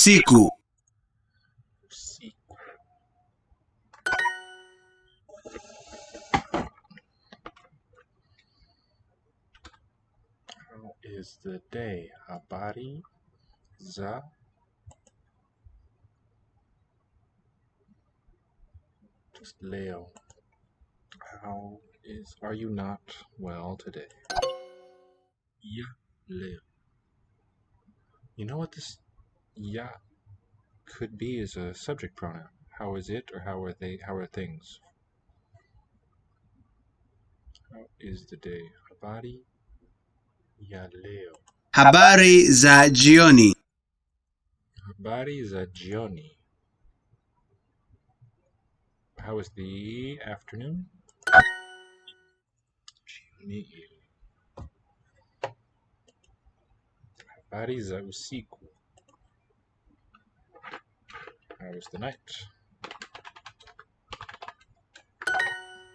usiku. Usiku. How is the day? Habari za just leo. Are you not well today? Ya leo. You know what this ya could be as a subject pronoun. How is it, or how are things? How is the day? Habari ya leo. Habari za jioni. Habari za jioni. How is the afternoon? Jioni. Habari za usiku. How is the night?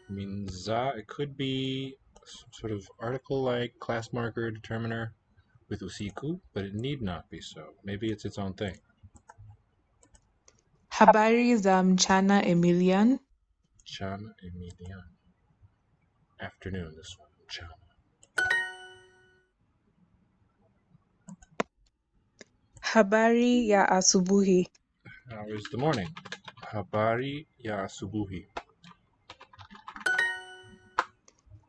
Means it could be some sort of article like class marker, determiner with usiku, but it need not be so. Maybe it's its own thing. Habari za mchana Emilian. Mchana Emilian. Afternoon, this one. Mchana. Habari ya asubuhi. How is the morning? Habari ya asubuhi.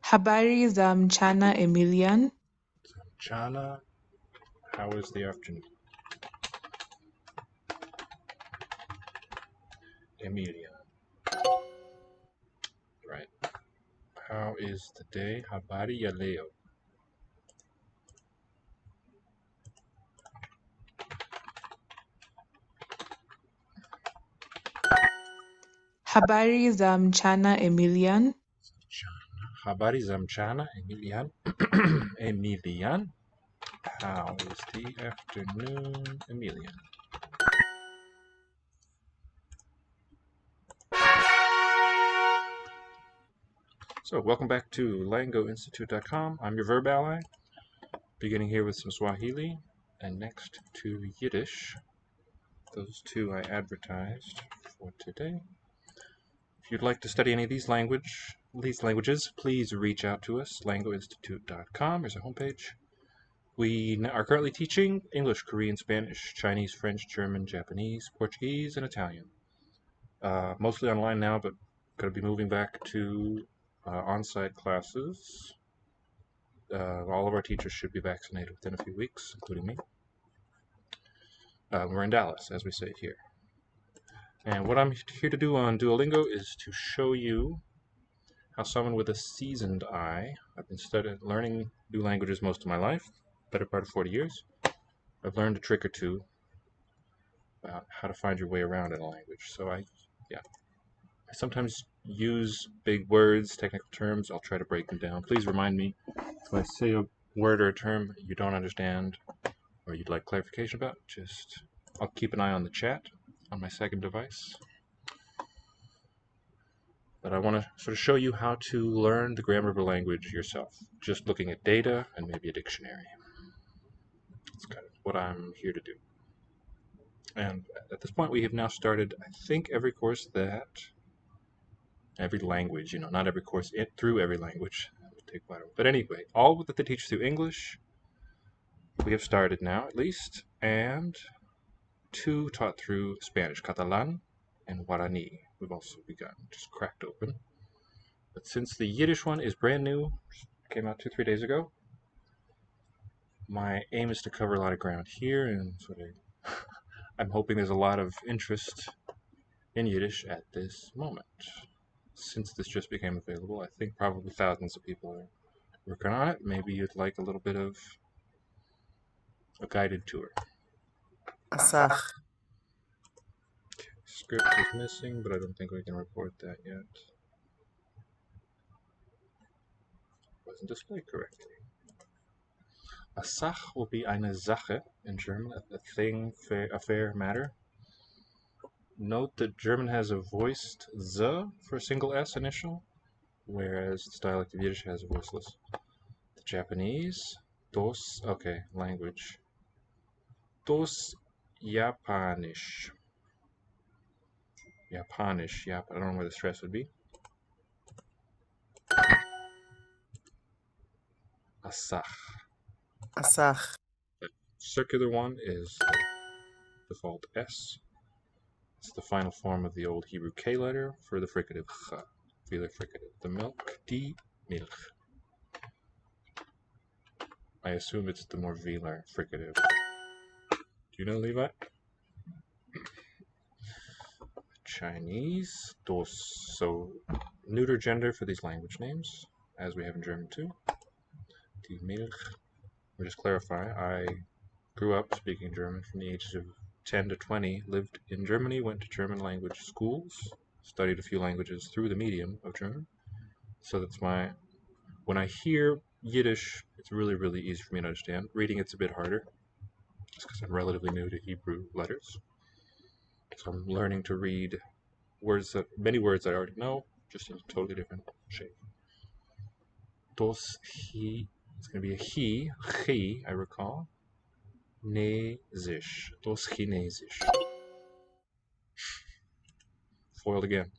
Habari za mchana Emilian. Mchana. How is the afternoon? Emilian. Right. How is the day? Habari ya leo. Habari za mchana Emilian. Habari za mchana Emilian. Emilian. How is the afternoon, Emilian? So, welcome back to langoinstitute.com. I'm your VerbAlly, beginning here with some Swahili, and next to Yiddish. Those two I advertised for today. If you'd like to study any of these languages, please reach out to us, langoinstitute.com. Here's our homepage. We are currently teaching English, Korean, Spanish, Chinese, French, German, Japanese, Portuguese, and Italian. Mostly online now, but going to be moving back to on-site classes. All of our teachers should be vaccinated within a few weeks, including me. We're in Dallas, as we say here. And what I'm here to do on Duolingo is to show you how someone with a seasoned eye, I've been learning new languages most of my life, better part of 40 years. I've learned a trick or two about how to find your way around in a language. So I sometimes use big words, technical terms. I'll try to break them down. Please remind me if I say a word or a term you don't understand or you'd like clarification about, I'll keep an eye on the chat on my second device. But I want to sort of show you how to learn the grammar of a language yourself, just looking at data and maybe a dictionary. That's kind of what I'm here to do. And at this point, we have now started, I think, every language, not every course through every language. That would take quite a while. But anyway, all that they teach through English, we have started now at least, and 2 taught through Spanish, Catalan and Guarani. We've also begun, just cracked open. But since the Yiddish one is brand new, came out 2-3 days ago, my aim is to cover a lot of ground here, and I'm hoping there's a lot of interest in Yiddish at this moment. Since this just became available, I think probably thousands of people are working on it. Maybe you'd like a little bit of a guided tour. Asach. Okay, script is missing, but I don't think we can report that yet. Wasn't displayed correctly. Asach will be eine Sache in German, a thing, a fair matter. Note that German has a voiced z for a single s initial, whereas the dialect of Yiddish has a voiceless. The Japanese, dos, okay, language. Dos Japanisch. Japanisch. Yep. I don't know where the stress would be. Asach. Asach. The circular one is default S. It's the final form of the old Hebrew K letter for the fricative ch. Velar fricative. The milk. Die Milch. I assume it's the more velar fricative. Do you know, Levi? Chinese. Dos. So, neuter gender for these language names, as we have in German too. Die Milch. We'll just clarify, I grew up speaking German from the ages of 10 to 20, lived in Germany, went to German language schools, studied a few languages through the medium of German. So that's why when I hear Yiddish, it's really, really easy for me to understand. Reading it's a bit harder, just because I'm relatively new to Hebrew letters. So I'm learning to read many words I already know, just in a totally different shape. Dos he, it's going to be a he, I recall. Chinesisch. Dos Chinesisch. Foiled again.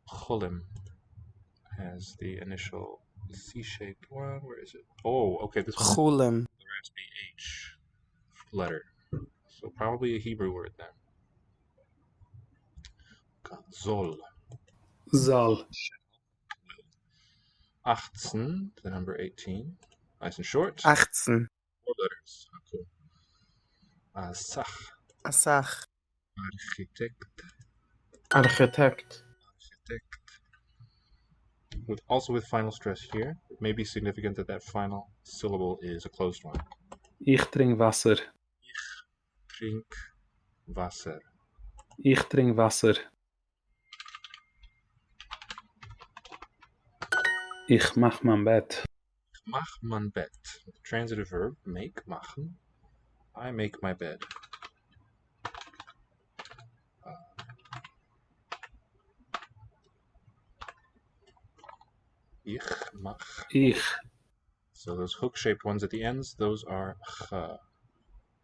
Cholim has the initial C-shaped one. Where is it? Oh, okay, this one is Chulem. the raspy H letter. So probably a Hebrew word then. Zol. Zal. 18, the number 18. Nice and short. 18. 4 letters. How cool. Asach. Asach. Architect. Architect. Also with final stress here. It may be significant that final syllable is a closed one. Ich trink Wasser. Trink Wasser. Ich trink Wasser. Ich mach mein Bett. Mach mein Bett. Transitive verb, make, machen. I make my bed. Ich mach. Ich. So those hook-shaped ones at the ends, those are ch,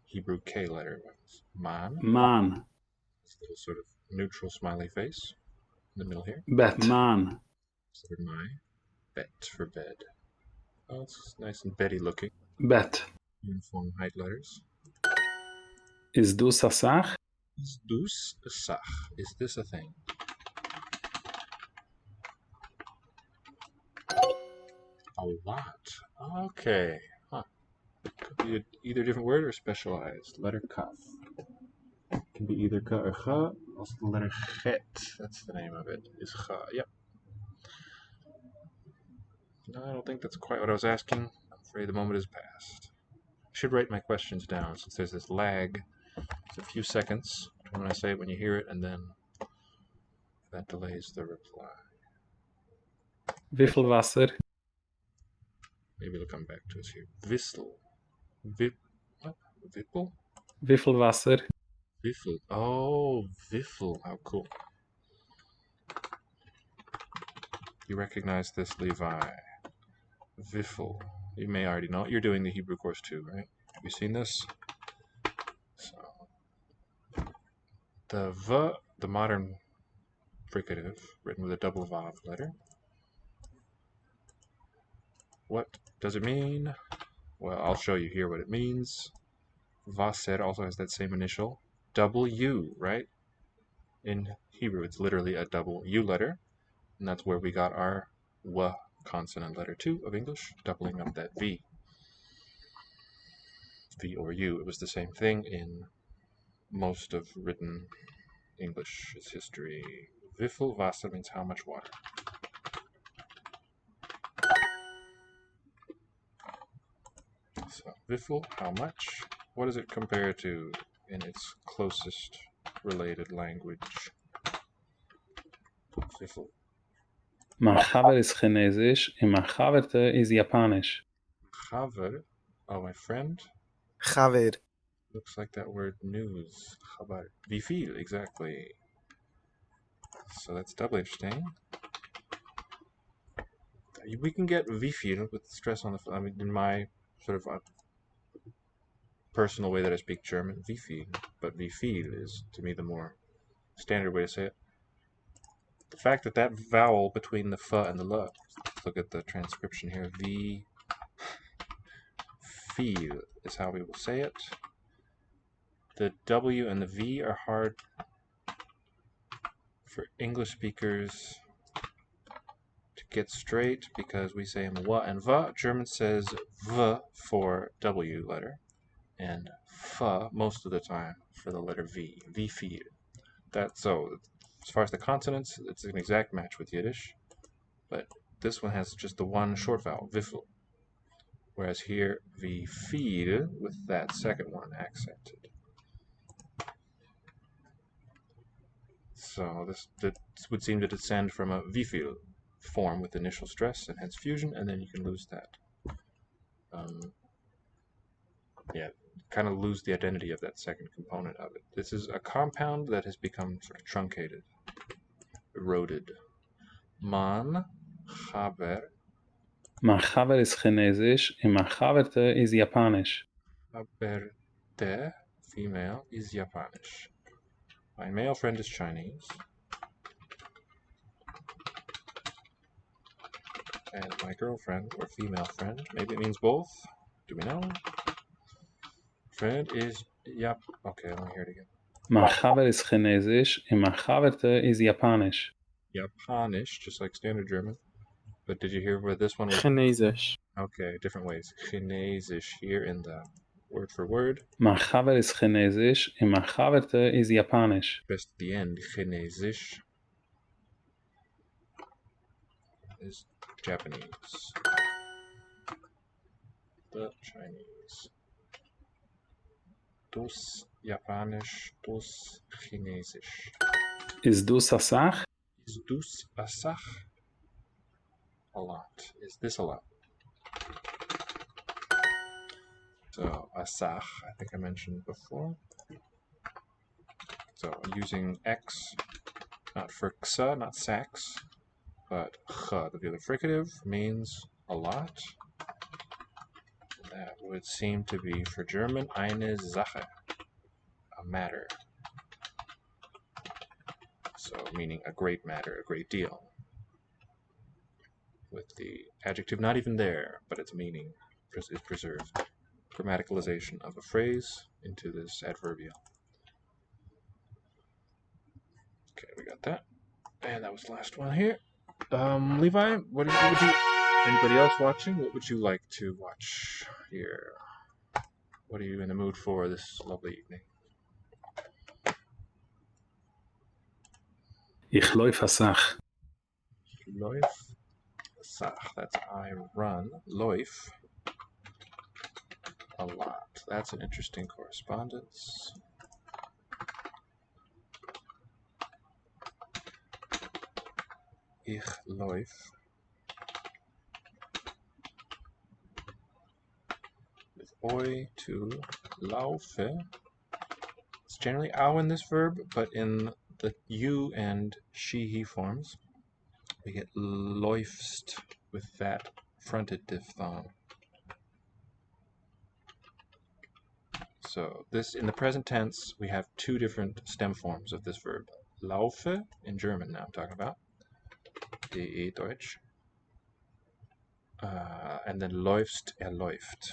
Hebrew K letter ones. Man. Man. This little sort of neutral smiley face in the middle here. Bet. Man. So my. Bet for bed. Oh, it's nice and beddy looking. Bet. Uniform height letters. Is du a Sach? Is dus a sach? Is this a thing? A lot. Okay. Huh. Could be either different word or specialized. Letter kaf. Can be either ka or cha. Also the letter chet. That's the name of it. Is cha. Yep. No, I don't think that's quite what I was asking. I'm afraid the moment has passed. I should write my questions down since there's this lag. It's a few seconds between when I say it, when you hear it, and then that delays the reply. Wie viel Wasser? Maybe it'll come back to us here. Wissel. Wippel? Wie viel Wasser? Wiffel. Oh, Wiffel. How cool. You recognize this, Levi. Wiffel. You may already know it. You're doing the Hebrew course too, right? Have you seen this? So, the V, the modern fricative, written with a double Vav letter. What does it mean? Well, I'll show you here what it means. Vaser also has that same initial. Double U, right? In Hebrew, it's literally a double U letter. And that's where we got our W consonant letter 2 of English, doubling up that V. V or U. It was the same thing in most of written English's history. Wiffel Wasser means how much water. So, Wiffel, how much? What does it compare to in its closest related language? Wiffel. Mein Chaver is Chinesisch und mein Chaverte is Japanisch. Chaver, oh, my friend? Chaver. Looks like that word news. Chavar. Wie viel, exactly. So that's doubly interesting. We can get wie viel with stress on the, I mean, in my sort of personal way that I speak German, wie viel. But wie viel is, to me, the more standard way to say it. The fact that that vowel between the f and the l, let's look at the transcription here, wie viel is how we will say it. The W and the V are hard for English speakers to get straight because we say wa and va. German says v for W letter and f most of the time for the letter V. Wie viel. So as far as the consonants, it's an exact match with Yiddish, but this one has just the one short vowel, wiffel. Whereas here, wie viel with that second one accented. So this would seem to descend from a wie viel form with initial stress and hence fusion, and then you can lose that. Kind of lose the identity of that second component of it. This is a compound that has become sort of truncated, eroded. Man, Haber. Mein Chaver ist Chinesisch und mein Chaverte ist Japanisch. Haberte, female, is Japanisch. My male friend is Chinese. And my girlfriend, or female friend, maybe it means both. Do we know? Friend is okay, let me hear it again. Mein Chaver ist Chinesisch und mein Chaverte ist Japanisch. Japanisch, just like standard German. But did you hear where this one was? Chinesisch. Okay, different ways. Chinesisch here in the word for word. Mein Chaver ist Chinesisch und mein Chaverte ist Japanisch. Just at the end, Chinesisch is Japanese. The Chinese. Dus Japanisch, dus Chinesisch. Ist du Sasach? Is dus a sach? A lot. Is this a lot? So, asach, I think I mentioned before. So, using X, not for xa, not sax, but ch, the other fricative, means a lot. That would seem to be, for German, eine Sache, a matter. So, meaning a great matter, a great deal. With the adjective not even there, but its meaning is preserved. Grammaticalization of a phrase into this adverbial. Okay, we got that. And that was the last one here. Levi, what would you, anybody else watching, what would you like to watch here? What are you in the mood for this lovely evening? Ich läuft Sach. Läuf, sach, that's I run. Läuf, a lot. That's an interesting correspondence. Ich läuf. With oi to laufe. It's generally au in this verb, but in the you and she, he forms, we get läufst with that fronted diphthong. So this, in the present tense, we have two different stem forms of this verb. Laufe, in German now I'm talking about, de Deutsch, and then läufst, läuft.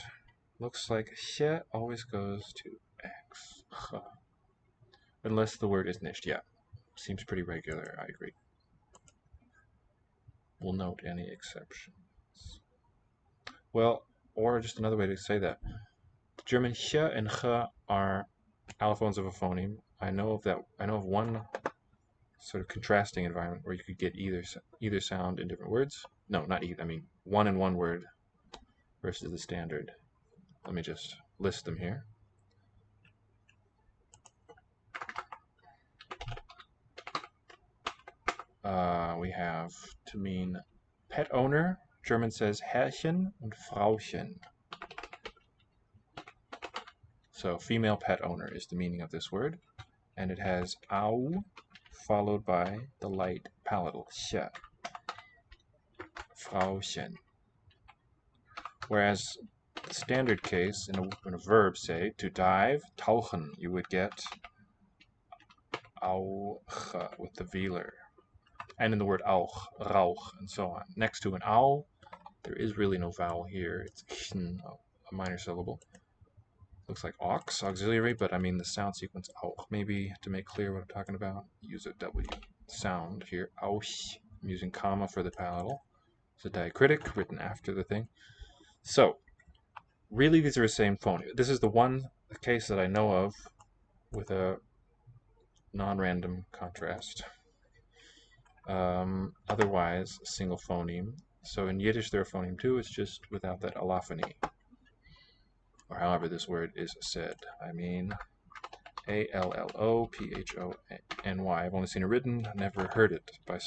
Looks like ch always goes to x, ch. Unless the word is nicht, yeah. Seems pretty regular, I agree. We'll note any exceptions. Well, or just another way to say that. German ch and ch are allophones of a phoneme. I know of one sort of contrasting environment where you could get either sound in different words. No, not either. I mean one in one word versus the standard. Let me just list them here. We have to mean pet owner. German says Herrchen und Frauchen. So female pet owner is the meaning of this word, and it has au followed by the light palatal ch. Frauchen. Whereas standard case, in a verb, say, to dive, tauchen, you would get auch with the velar. And in the word auch, rauch, and so on. Next to an au, there is really no vowel here. It's kn, a minor syllable. Looks like aux, auxiliary, but I mean the sound sequence auch. Maybe to make clear what I'm talking about, use a W sound here. Auch. I'm using comma for the palatal. It's a diacritic written after the thing. So, really these are the same phoneme. This is the one case that I know of with a non-random contrast. Otherwise, single phoneme. So in Yiddish there are phoneme too, it's just without that allophony. Or however this word is said. I mean, A-L-L-O-P-H-O-N-Y. I've only seen it written, never heard it by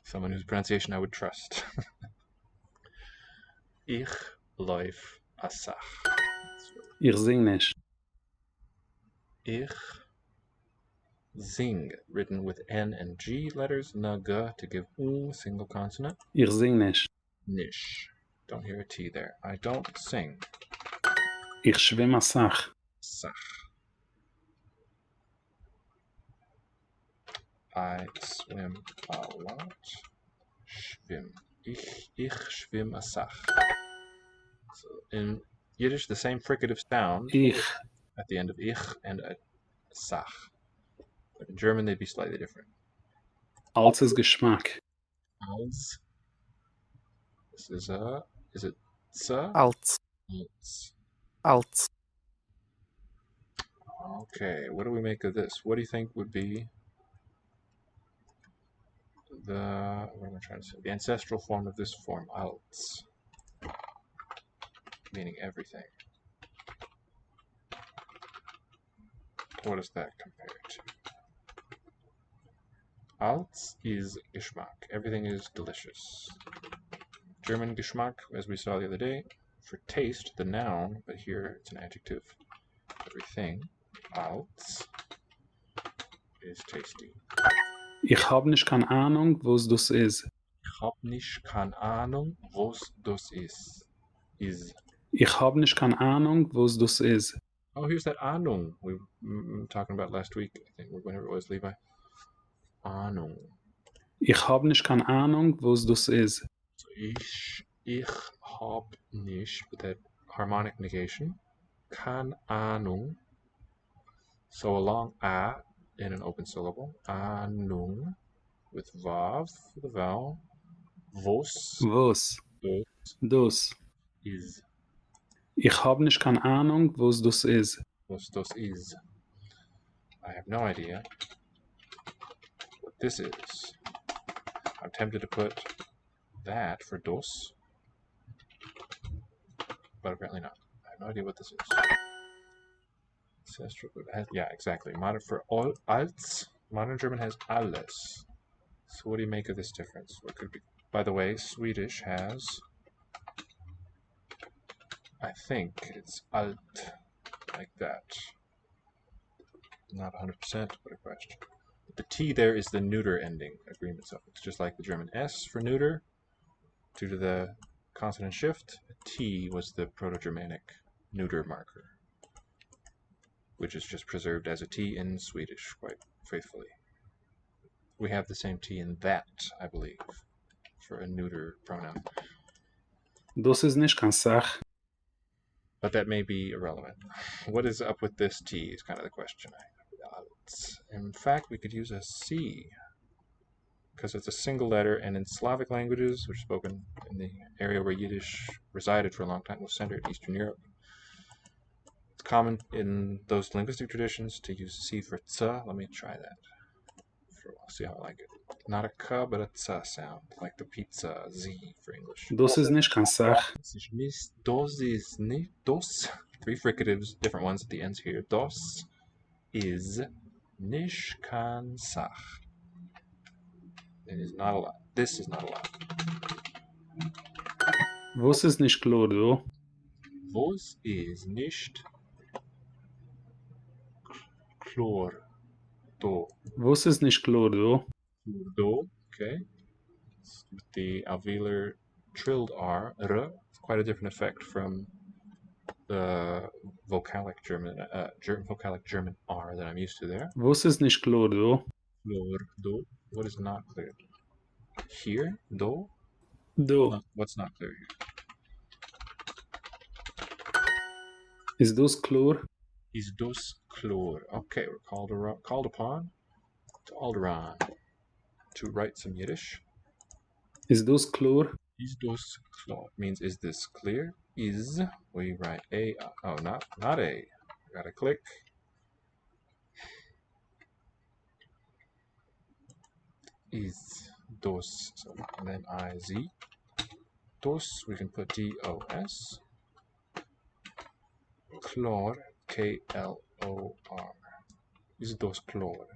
someone whose pronunciation I would trust. Ich lauf asach. Ich sing nicht. Ich sing, written with N and G letters, na g to give single consonant. Ich sing nicht. Nish. Don't hear a T there. I don't sing. Ich schwimm asach. Sach. I swim a lot. Schwimm. Ich schwimm a sach. So in Yiddish, the same fricative sound Ich. at the end of ich and a sach. But in German, they'd be slightly different. Als ist Geschmack. Als. This is a. Is it sa? Als. Als. Als. Okay, what do we make of this? What do you think would be the, what am I trying to say? The ancestral form of this form, als, meaning everything. What does that compare to? Als is Geschmack. Everything is delicious. German Geschmack, as we saw the other day, for taste, the noun, but here it's an adjective. Everything, als, is tasty. Ich hab nicht keine Ahnung, was das ist. Ich hab nicht keine Ahnung, was das ist. Ich hab nicht keine Ahnung, was das ist. Oh, here's that Ahnung we were talking about last week, I think, whenever it was, Levi. Ahnung. Ich hab nicht keine Ahnung, was das ist. So ich hab nicht, with that harmonic negation. Keine Ahnung. So a long A in an open syllable. Ahnung with Vav for the vowel. Was. Was? Das. Is. Ich hab nicht keine Ahnung, was das ist. Was das is. I have no idea what this is. I'm tempted to put that for dos, but apparently not. I have no idea what this is. Ancestral, yeah, exactly. Modern for all als, modern German has alles. So what do you make of this difference? What could be? By the way, Swedish has, I think it's alt, like that. Not 100%, but a question. But the T there is the neuter ending agreement suffix, just like the German S for neuter. Due to the consonant shift, T was the Proto-Germanic neuter marker, which is just preserved as a T in Swedish quite faithfully. We have the same T in that, I believe, for a neuter pronoun. Das ist nicht keine Sache. But that may be irrelevant. What is up with this T is kind of the question. In fact, we could use a C, because it's a single letter, and in Slavic languages, which are spoken in the area where Yiddish resided for a long time, was centered in Eastern Europe, it's common in those linguistic traditions to use C for tsa. Let me try that. I'll see how I like it. Not a k, but a tsa sound, like the pizza, Z for English. Das ist nicht keine Sache. Dos is nicht. Dos. Three fricatives, different ones at the ends here. Dos is nicht kan sach. It is not a lot. This is not a lot. Was ist nicht klar, du? Was is nicht klar? Do. Was ist nicht klar, du? Do. Okay. With the alveolar trilled R, r, it's quite a different effect from the vocalic German R that I'm used to there. Was ist nicht klar, do? Flor, do. What is not clear? Here, do. Do. What's not clear here? Ist das klar? Is dos chlor. Okay, we're called upon to Alderon to write some Yiddish. Ist das klar? Is dos chlor means is this clear? Is, we write a. Oh, not a. Gotta click. Is dos, so, and then I-Z. Dos, we can put D-O-S. Chlor, K-L-O-R. Is dos chlor.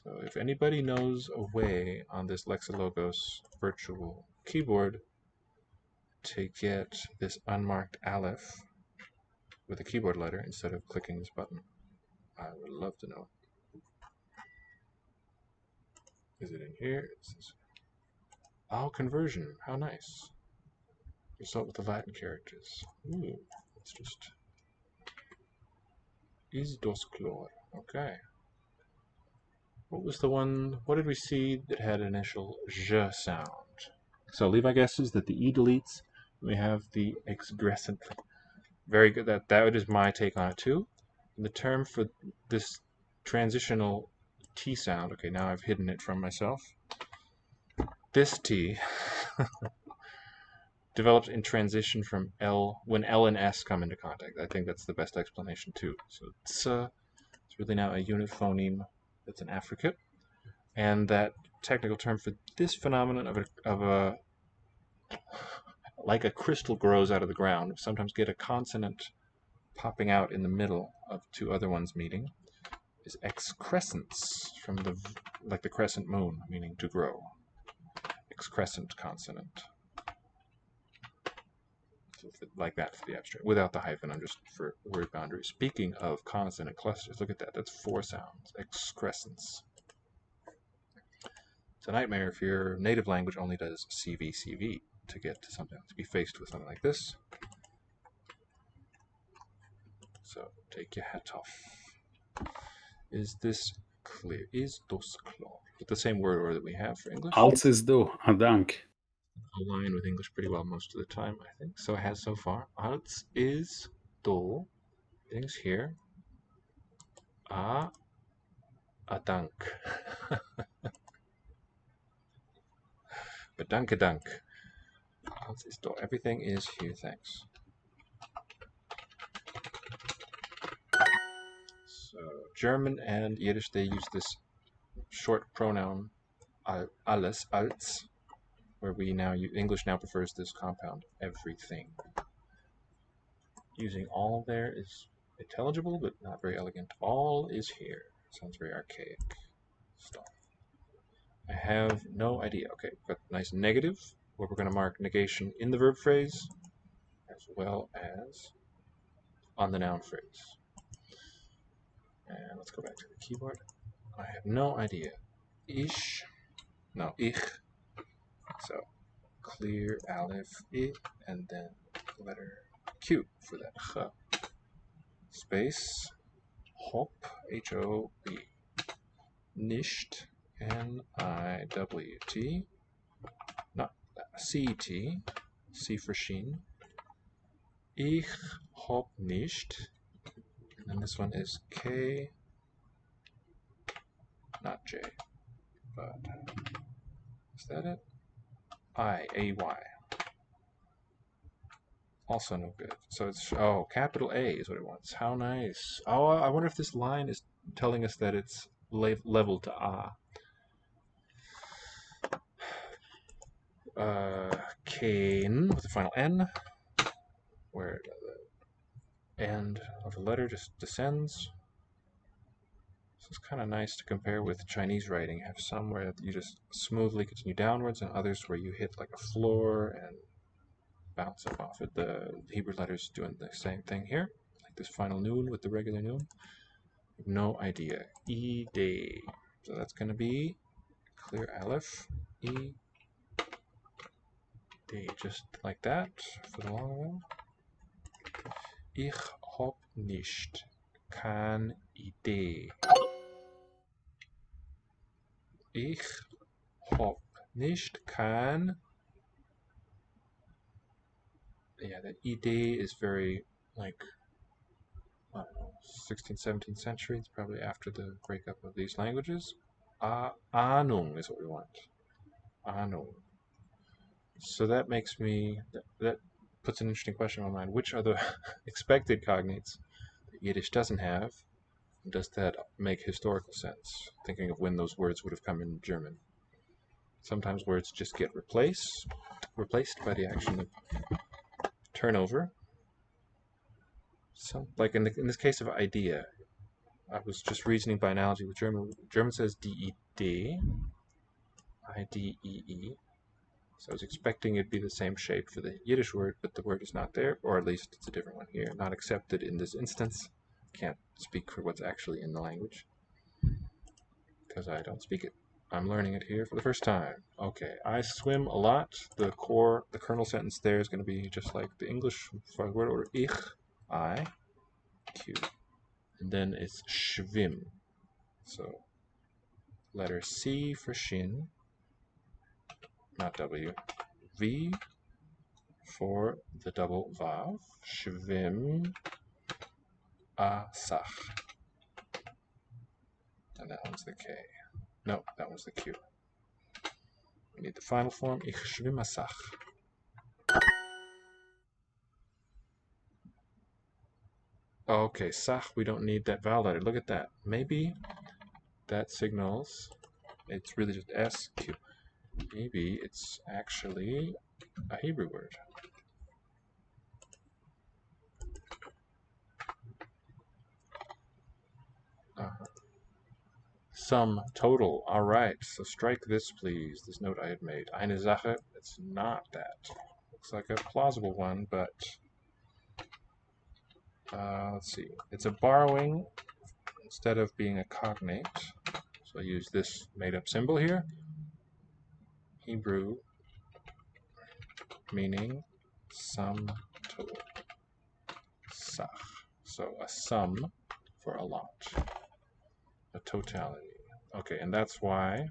So if anybody knows a way on this Lexilogos virtual keyboard to get this unmarked aleph with a keyboard letter instead of clicking this button, I would love to know. Is it in here? Oh, conversion. How nice. Result with the Latin characters. Ooh, it's just is dos chlor. Okay. What was the one? What did we see that had initial j sound? So leave my guesses that the e deletes. We have the excrescent. Very good. That is my take on it too. And the term for this transitional t sound. Okay, now I've hidden it from myself. This t develops in transition from L when L and S come into contact. I think that's the best explanation too. So it's really now a unit phoneme that's an affricate, and that technical term for this phenomenon of a like a crystal grows out of the ground. Sometimes get a consonant popping out in the middle of two other ones meeting is excrescence from like the crescent moon, meaning to grow. Excrescent consonant. Like that for the abstract, without the hyphen, I'm just for word boundaries. Speaking of consonant clusters, look at that. That's 4 sounds. Excrescence. It's a nightmare if your native language only does CV to get to something, to be faced with something like this. So take your hat off. Is this clear? Is dos chlor? With the same word order that we have for English. Als ist do. A dank. Align with English pretty well most of the time, I think. So it has so far. Als is do. Things here. A dank. But dank. Als is do. Everything is here, thanks. So German and Yiddish, they use this short pronoun alles, als, where we now English now prefers this compound everything. Using all there is intelligible but not very elegant. All is here. Sounds very archaic stuff. I have no idea. Okay, we've got nice negative, where we're going to mark negation in the verb phrase as well as on the noun phrase. And let's go back to the keyboard. I have no idea. Ich. So clear aleph, I, and then letter Q for that ch. Space, hop, H-O-B. Nicht, N-I-W-T. Not C-T, C for Sheen. Ich hop nicht. And this one is K, not J, but is that it? I-A-Y. Also no good. So it's, oh, capital A is what it wants. How nice. Oh, I wonder if this line is telling us that it's level to A. Kane with the final N, where the end of the letter just descends. This is kind of nice to compare with Chinese writing. You have some where you just smoothly continue downwards, and others where you hit like a floor and bounce up off it. The Hebrew letters doing the same thing here, like this final noon with the regular noon. No idea. E day. So that's going to be clear aleph, E, Idee, just like that for the long one. Ich hab nicht keine Idee. Ich hab nicht keine. Yeah, that Idee is very, like, I don't know, 16th, 17th century. It's probably after the breakup of these languages. Ahnung is what we want. Ahnung. So that makes me, that puts an interesting question in my mind. Which are the expected cognates that Yiddish doesn't have? Does that make historical sense? Thinking of when those words would have come in German. Sometimes words just get replaced by the action of turnover. So, like in this case of idea, I was just reasoning by analogy with German. German says die Idee, I-D-E-E. So I was expecting it'd be the same shape for the Yiddish word, but the word is not there, or at least it's a different one here. Not accepted in this instance. Can't speak for what's actually in the language, because I don't speak it. I'm learning it here for the first time. Okay, I swim a lot. The kernel sentence there is going to be just like the English word order. Ich, I, Q. And then it's schwimm. So letter C for shin, not W. V for the double vav. Schwimm asach. And that one's the K. No, that one's the Q. We need the final form. Ich schwimm asach. Okay, sach, we don't need that vowel letter. Look at that. Maybe that signals it's really just S, Q. Maybe it's actually a Hebrew word. Sum total. All right, so strike this, please. This note I had made. Eine Sache. It's not that. Looks like a plausible one, but let's see. It's a borrowing instead of being a cognate. So I use this made-up symbol here. Hebrew, meaning sum total. Sach. So a sum for a lot. A totality. Okay, and that's why.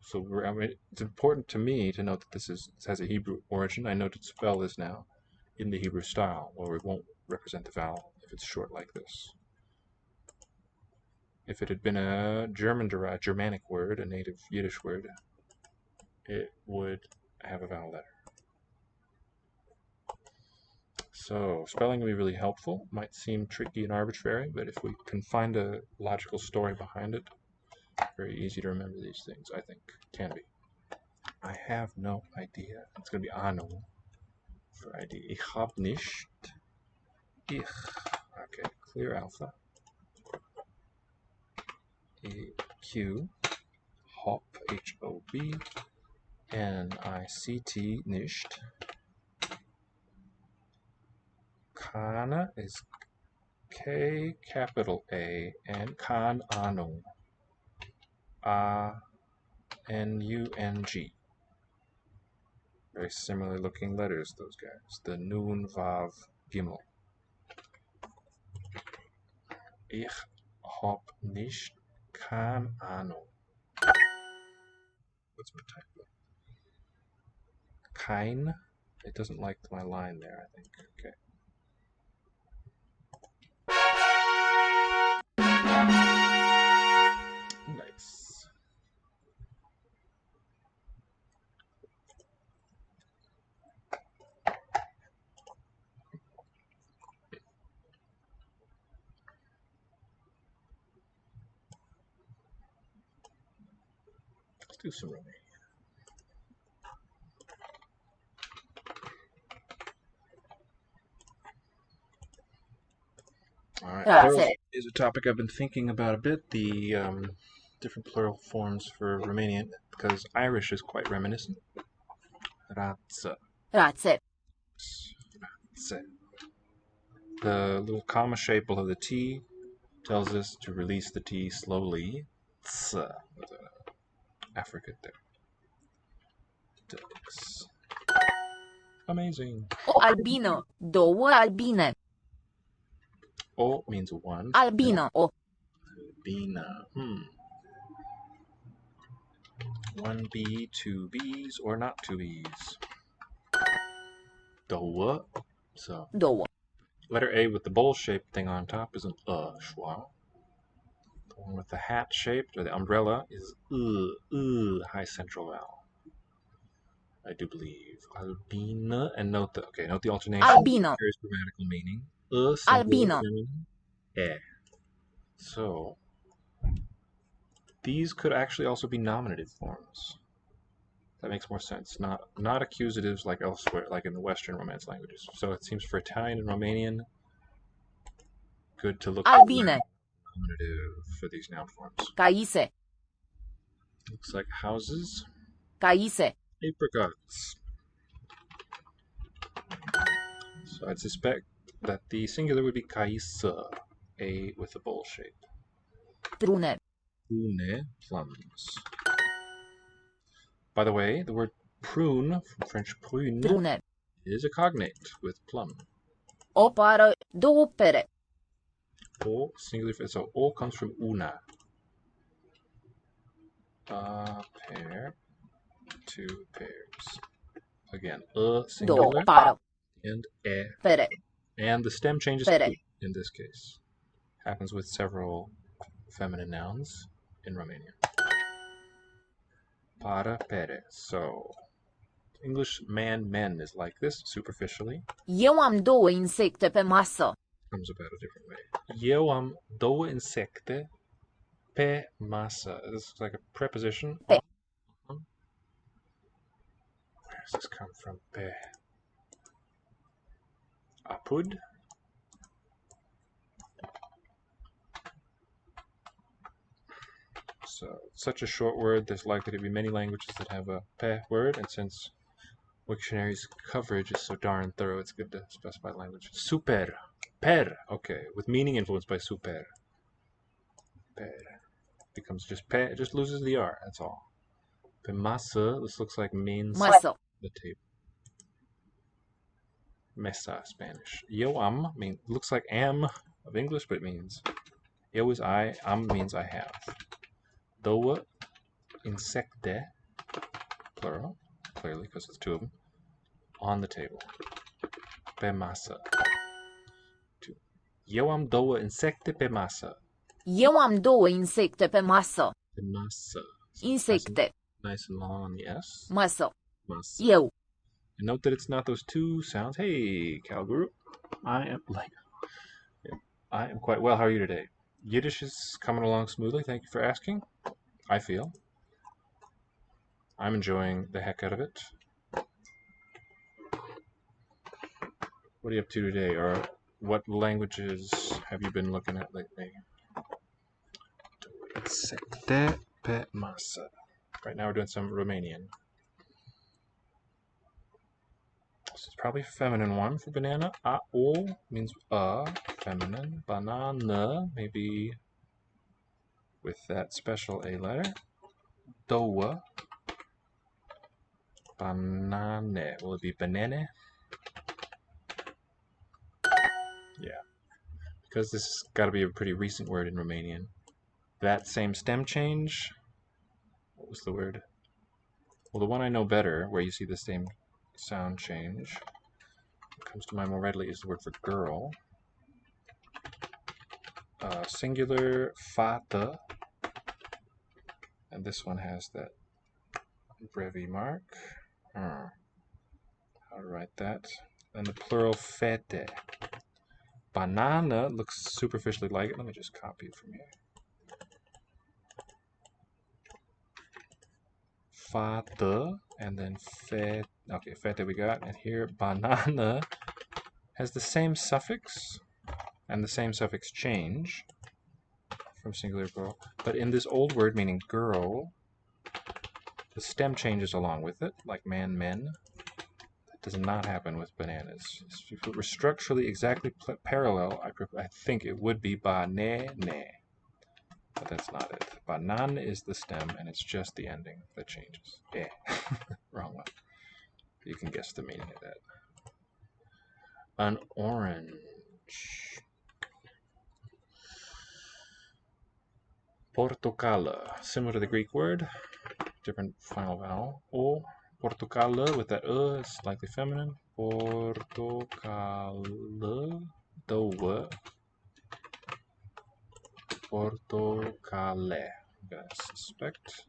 So it's important to me to note that this has a Hebrew origin. I know to spell this now in the Hebrew style, or it won't represent the vowel if it's short like this. If it had been a German-derived, Germanic word, a native Yiddish word, it would have a vowel letter. So spelling will be really helpful. Might seem tricky and arbitrary, but if we can find a logical story behind it, very easy to remember these things, I think. Can be. I have no idea. It's going to be Ahnung for idea. Ich hab nicht. Ich. Okay, clear alpha. EQ. Hop, H-O-B. N-I-C-T, nicht. Keine is K capital A and keine Ahnung. A-N-U-N-G. Very similar looking letters, those guys. The Nun, Vav, Gimel. Ich hab nicht keine Ahnung. What's my typo? Kein. It doesn't like my line there, I think. Okay. Nice. Let's do some Romanian. All right, plural is a topic I've been thinking about a bit, the different plural forms for Romanian, because Irish is quite reminiscent. Rază. Rază. The little comma shape below the T tells us to release the T slowly. Ts, with an affricate there. Dux. Amazing. O albino. Două albine. O means one. Albino. O. Albina. One bee, two bees, or not two bees. Două. So, Două. letter A with the bowl-shaped thing on top is an schwa. The one with the hat-shaped, or the umbrella, is high central vowel. I do believe. Albina, and note the alternation. Albino. Here's grammatical meaning. Albino. So, these could actually also be nominative forms. That makes more sense. Not accusatives like elsewhere, like in the Western Romance languages. So it seems for Italian and Romanian, good to look Albine. for nominative for these noun forms. Caise. Looks like houses. Caise. Apricots. So I'd suspect that the singular would be caisa, a with a bowl shape. Prune. Prune, plums. By the way, the word prune, from French prune, Prune. is a cognate with plum. O pară. Două pere. O, singular, so o comes from una. A pair, two pairs. Again, Două singular, pară. and Pere. and the stem changes Pere. to in this case. Happens with several feminine nouns in Romanian. Para pere. So, English man, men is like this, superficially. Eu am două insecte pe masă. Comes about a different way. Eu am două insecte pe masă. This is like a preposition. Pe. Where does this come from? Pe. Apud. So, such a short word, there's likely to be many languages that have a pe word, and since Wiktionary's coverage is so darn thorough, it's good to specify language. Super. Per. Okay, with meaning influenced by super. Per. Becomes just pe, it just loses the R, that's all. Pe masă, this looks like means Masă. the table. Mesa, Spanish. Eu am looks like am of English, but it means eu is I, am means I have. Două insecte, plural, clearly because it's two of them, on the table. Pe masă. Two. Eu am două insecte pe masă. Eu am două insecte pe masă. Pe masă. Insecte. Nice and long on the S. Masă. Masă. Eu. And note that it's not those two sounds. Hey, Cal Guru. I am quite well. How are you today? Yiddish is coming along smoothly. Thank you for asking. I feel. I'm enjoying the heck out of it. What are you up to today? Or what languages have you been looking at lately? Insecte pe masă. Right now we're doing some Romanian. This is probably a feminine one for banana. A-o means feminine. Banana, maybe with that special A letter. Două. Banane. Will it be banane? Yeah. Because this has got to be a pretty recent word in Romanian. That same stem change. What was the word? Well, the one I know better, where you see the same sound change, comes to mind more readily, is the word for girl. Singular, fată. And this one has that brevi mark. How to write that? And the plural, fete. Banana looks superficially like it. Let me just copy it from here. Fată, and then fete. Okay, fete we got. And here, banana has the same suffix and the same suffix change from singular girl. But in this old word meaning girl, the stem changes along with it, like man, men. That does not happen with bananas. If it were structurally exactly parallel, I think it would be banane. But that's not it. Banan is the stem, and it's just the ending that changes. Yeah, wrong one. You can guess the meaning of that. An orange. Portocala, similar to the Greek word, different final vowel. O, portocala with that is slightly feminine. Portocala, doe. Portocale, I'm gonna suspect.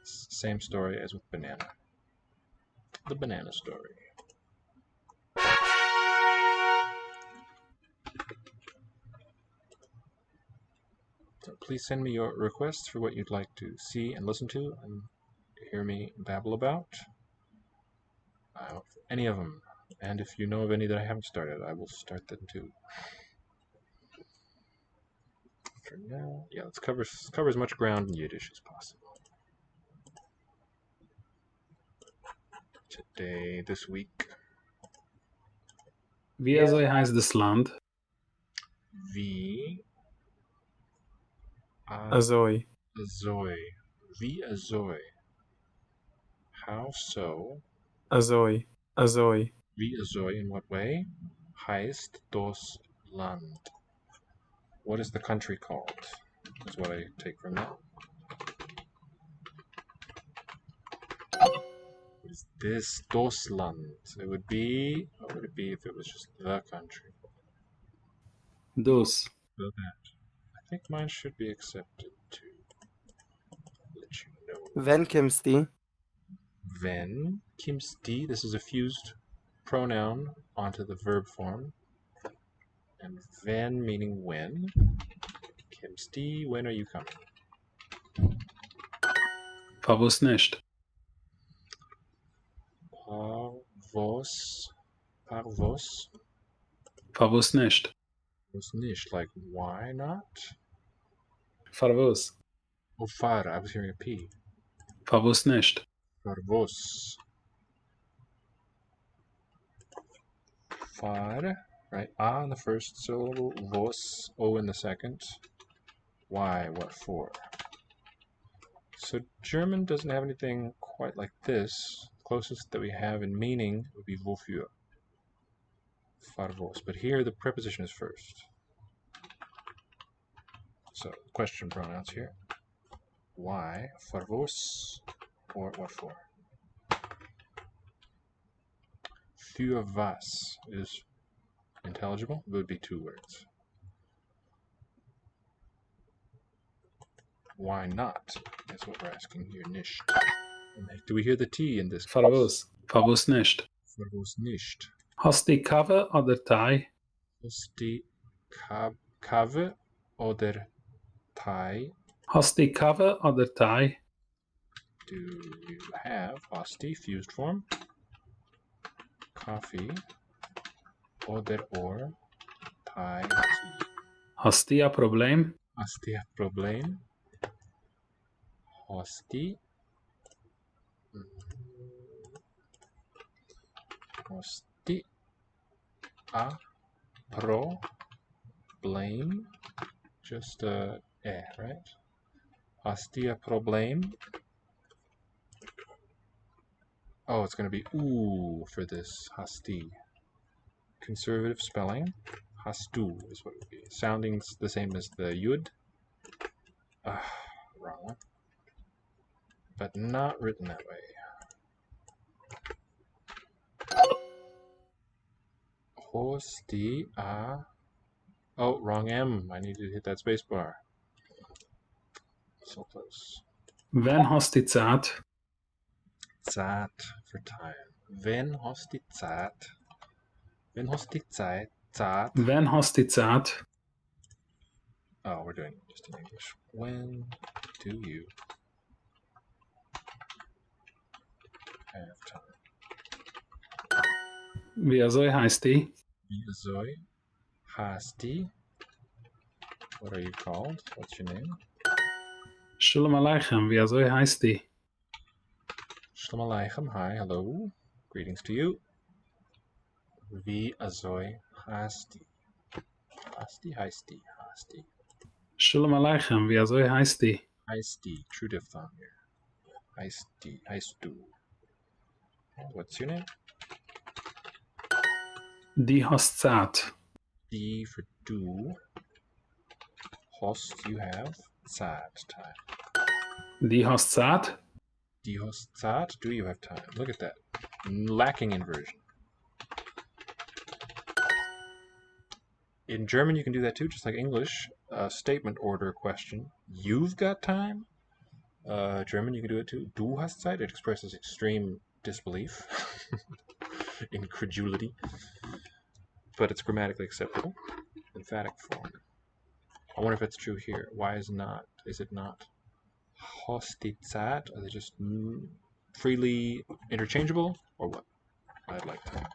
Same story as with banana. The banana story. So please send me your requests for what you'd like to see and listen to and hear me babble about. Any of them. And if you know of any that I haven't started, I will start them too. For now, yeah, let's cover as much ground in Yiddish as possible. Today, this week, Wie also heißt das Land? Wie Azoi. Azoi. Wie Azoi. How so? Azoi. Azoi. Wie Azoi in what way? Heißt das Land. What is the country called? Is what I take from that. What is this? Das Land. It would be, what would it be if it was just the country? Dus. So that. I think mine should be accepted too. Let you know. Wenn kommst du? Wenn kommst du? This is a fused pronoun onto the verb form. And wenn meaning when. Kommst du? When are you coming? Favos nicht. Parvos. Parvos. Favos nicht. Was nicht. Like, why not? Favos. Oh, far. I was hearing a P. Favos nicht. Parvos. Far. Right? A in the first syllable. Vos. O in the second. Why? What for? So German doesn't have anything quite like this. Closest that we have in meaning would be wofür. Farvos. But here the preposition is first. So question pronouns here. Why? Farvos. Or what for? Für was is intelligible. It would be two words. Why not? That's what we're asking here. Nicht. Do we hear the T in this? Favos. Favos nicht. Farvos nicht. Hast die Kave oder Thai? Ist die Kave oder Thai? Hast die Kave oder Thai? Do you have Asti fused form? Coffee oder or Thai tea? Hast die ein Problem? Asti a problem? Asti. Asti a problem. Just right? Asti a problem. Oh, it's going to be ooh for this. Hasti. Conservative spelling. Hastu is what it would be. Sounding the same as the yud. Wrong one. But not written that way. Hosti a. Oh, wrong M. I need to hit that space bar. So close. Wann hast die Zeit? Zeit for time. Wenn hast die Zeit? Wenn hast die Zeit? Zeit. Wann hast die Zeit? Oh, we're doing just in English. When do you have time? Wie also heißt die? Wie soll Hasti? What are you called? What's your name? Shalom Aleichem. Wie also heißt die? Shalom Aleichem. Hi, hello. Greetings to you. Wie azoi Hasti? Hasti, Heisti, Hasti. Shalom Aleichem. Wie also heißt die? Heisti, true diphthong here. Heisti, Heistu. What's your name? Die hast Zeit. D for do. Hast, you have. Zeit, time. Die hast Zeit. Die hast Zeit, do you have time? Look at that. Lacking inversion. In German, you can do that too, just like English. Statement order question. You've got time? German, you can do it too. Du hast Zeit. It expresses extreme disbelief, incredulity, but it's grammatically acceptable. Emphatic form. I wonder if that's true here. Why is not? Is it not? Hast die Zeit? Are they just freely interchangeable, or what? I'd like to.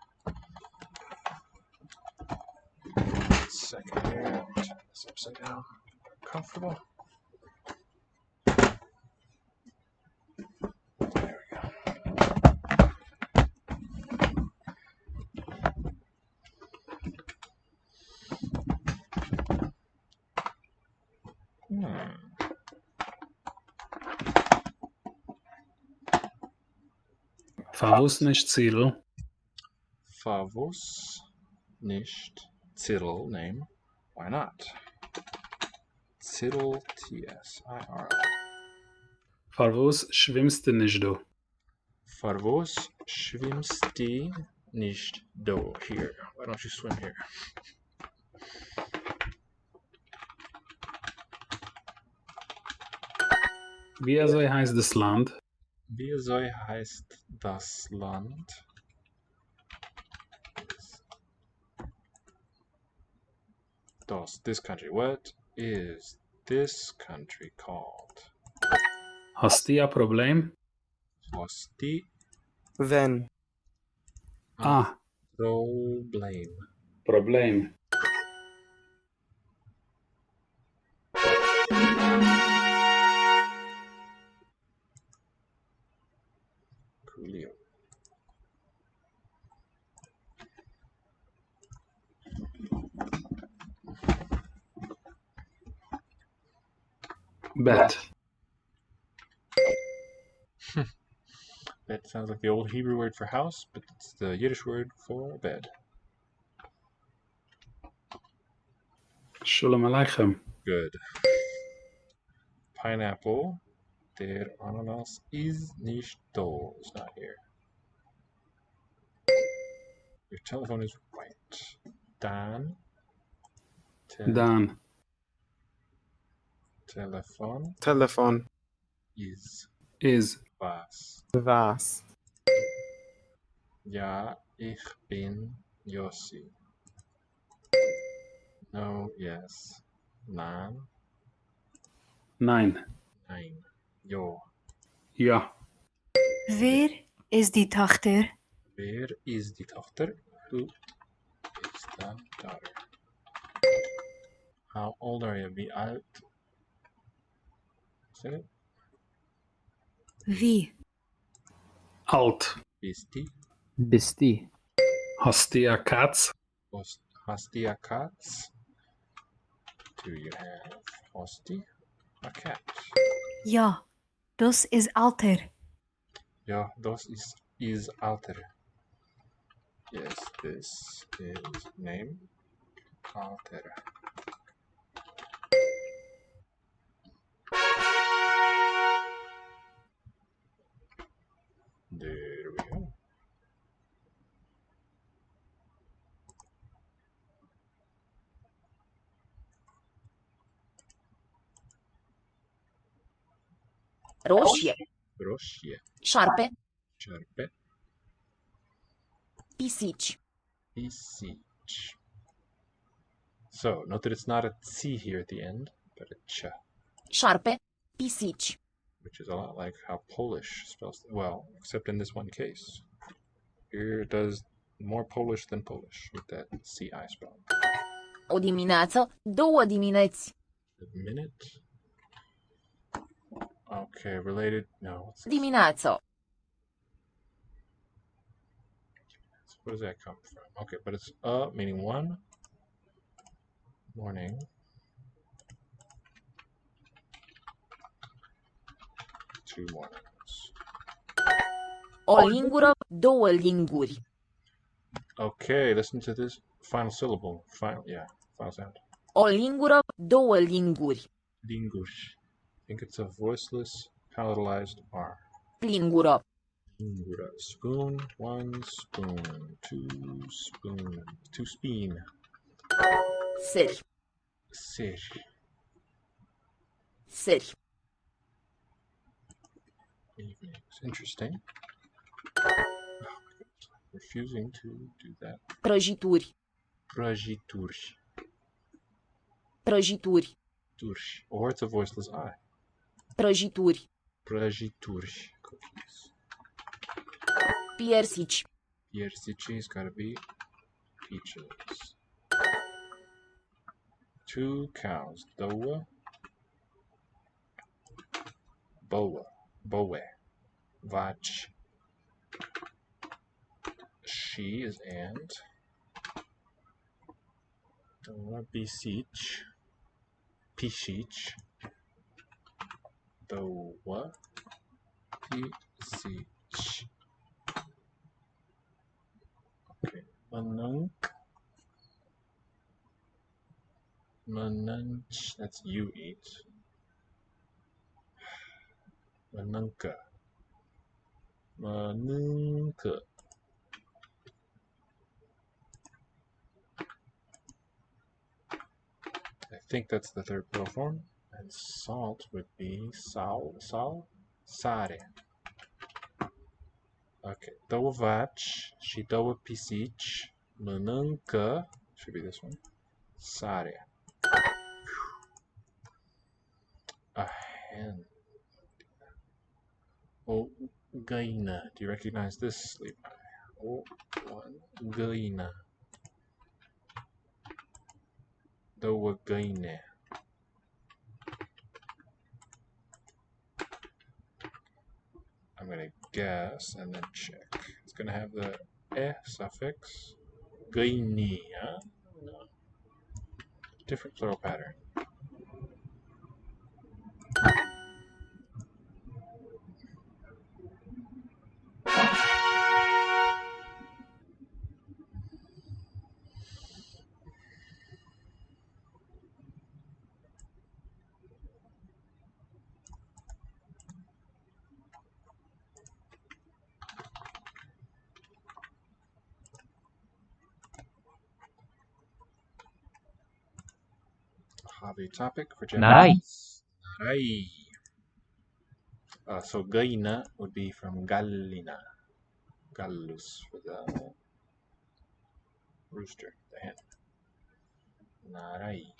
Second here. Turn this upside down. Comfortable. There we go. Favus nicht Ziel. Favos nicht Zittel name. Why not? Zittel T-S-I-R-L. Favus schwimmst du nicht du. Favos schwimmst du nicht do. Here. Why don't you swim here? Wie soll heißt das Land? Wie soll heißt das Land? This country. What is this country called? Hast du ein Problem? Hast du Wenn. Ah, Problem? Problem. Coolio. Bet. That sounds like the old Hebrew word for house, but it's the Yiddish word for bed. Shalom Aleichem. Good. Pineapple. Der Ananas ist nicht da. It's not here. Your telephone is right. Dan. Dan. Telefon Telefon. is Is. was. Was. Ja, ich bin Yossi. No, yes. Nein, Nein. nein. Jo. Ja. Wer is die Tochter? Wer ist die Tochter? Who is the daughter? How old are you? Wie alt? Say it. Wie? Alt. Bist die? Bist die? Hast du eine Katz? Hast du a Katz? Do you have Hosti? A cat? Ja, das is Alter. Ja, das is Alter. Yes, this is name. Alter. There we go. Roșie. Roșie. Șarpe. Șarpe. Pisici. Pisici. So, note that it's not a C here at the end, but a ch, Șarpe. Pisici. which is a lot like how Polish spells, well, except in this one case. Here it does more Polish than Polish with that CI spell. O dimineață, două dimineți. A minute. Okay, related, no. What's this? Dimineață. Where does that come from? Okay, but it's meaning one. Morning. Two mornings. O lingură, două linguri. Okay, listen to this final syllable. Final sound. O lingură, două linguri. Linguri. I think it's a voiceless, palatalized R. Lingură. Lingura. Spoon, 1 spoon, 2 spoon, 2 speen. Seri. Seri. Seri. Evenings. Interesting. Refusing to do that. Prăjituri. Prăjituri. Prăjituri. Turși. Or it's a voiceless I. Prăjituri. Prăjituri. Cookies. Piersici. Piersici's gotta be peaches. 2 cows. Două. Boa. Boe. Vaci. She is and. Două. Bisici. Pisici. Două. Pisici. Okay. Mănânc. Mănânci. That's you eat. Mănâncă. Mănâncă. I think that's the third plural form. And salt would be sal, sare. Okay, două vaci și două pisici mănâncă, should be this one, sare. A hen. O găină. Do you recognize this sleep? O găină. Două găine. I'm going to guess and then check. It's going to have the e suffix. Găinia. No. Different plural pattern. Hobby topic for Japanese. Narai. So găină would be from gallina. Gallus for the rooster, the hen. Narai.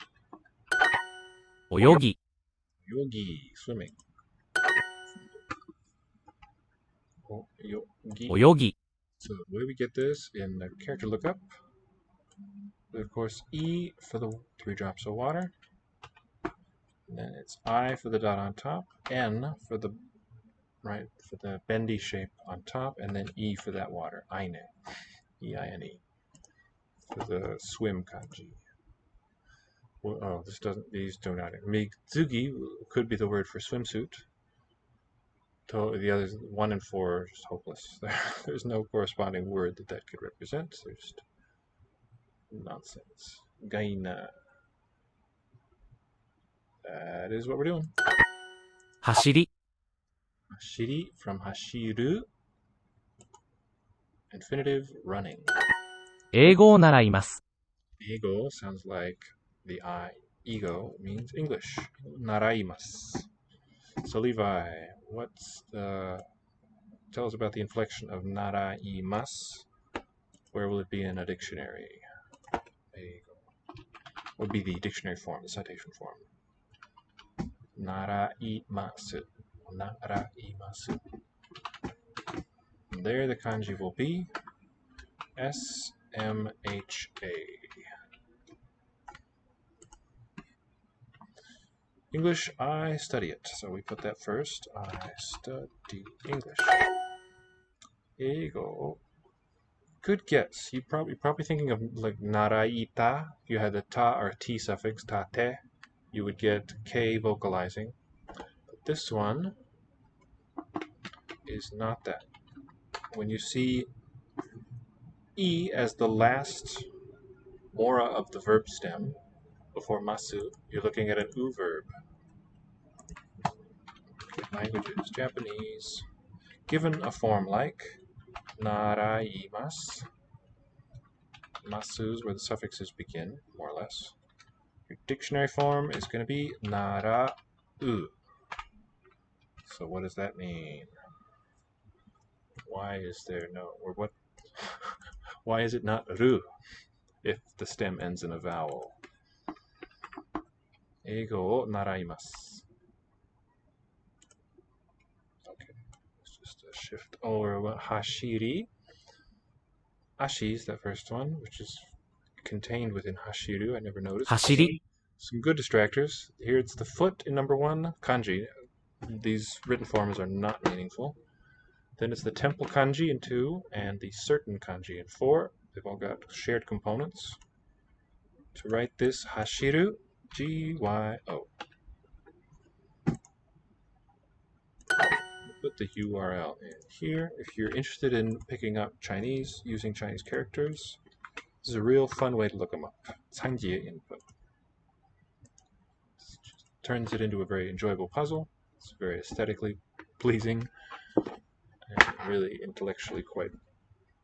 泳ぎ、 Yogi, swimming. Yogi. 泳ぎ、 So the way we get this in the character lookup, of course, E for the 3 drops of water. And then it's I for the dot on top, N for the bendy shape on top, and then E for that water. Aine. E-I-N-E. For the swim kanji. Well, oh, these do not. Mizugi could be the word for swimsuit. The others, 1 and 4, are just hopeless. There's no corresponding word that could represent. They're just nonsense. Gaina. That is what we're doing. 走り、 Hashiri from hashiru. Infinitive, running. 英語を習います。 Ego sounds like the I. Ego means English. Naraimasu. So Levi, tell us about the inflection of naraimasu. Where will it be in a dictionary? Ego. What would be the dictionary form, the citation form? Naraimasu. Naraimasu. And there the kanji will be S-M-H-A. English, I study it. So we put that first. I study English. Ego. Good guess. You're probably thinking of like naraita. If you had the ta or t suffix, tate, you would get k vocalizing. But this one is not that. When you see E as the last mora of the verb stem before masu, you're looking at an U verb. Languages, Japanese. Given a form like naraimasu, masu is where the suffixes begin, more or less. Your dictionary form is going to be narau. So what does that mean? Why is there no, or what? Why is it not ru if the stem ends in a vowel? Eigo o naraimasu. Okay, let's just shift over. Hashiri. Ashi is that first one, which is contained within hashiru. I never noticed. 走り、 Some good distractors. Here it's the foot in number 1, kanji. These written forms are not meaningful. Then it's the temple kanji in 2 and the certain kanji in 4. They've all got shared components. To write this, hashiru, G-Y-O. Put the URL in here. If you're interested in picking up Chinese, using Chinese characters, this is a real fun way to look them up. Canjie input. Turns it into a very enjoyable puzzle. It's very aesthetically pleasing and really intellectually quite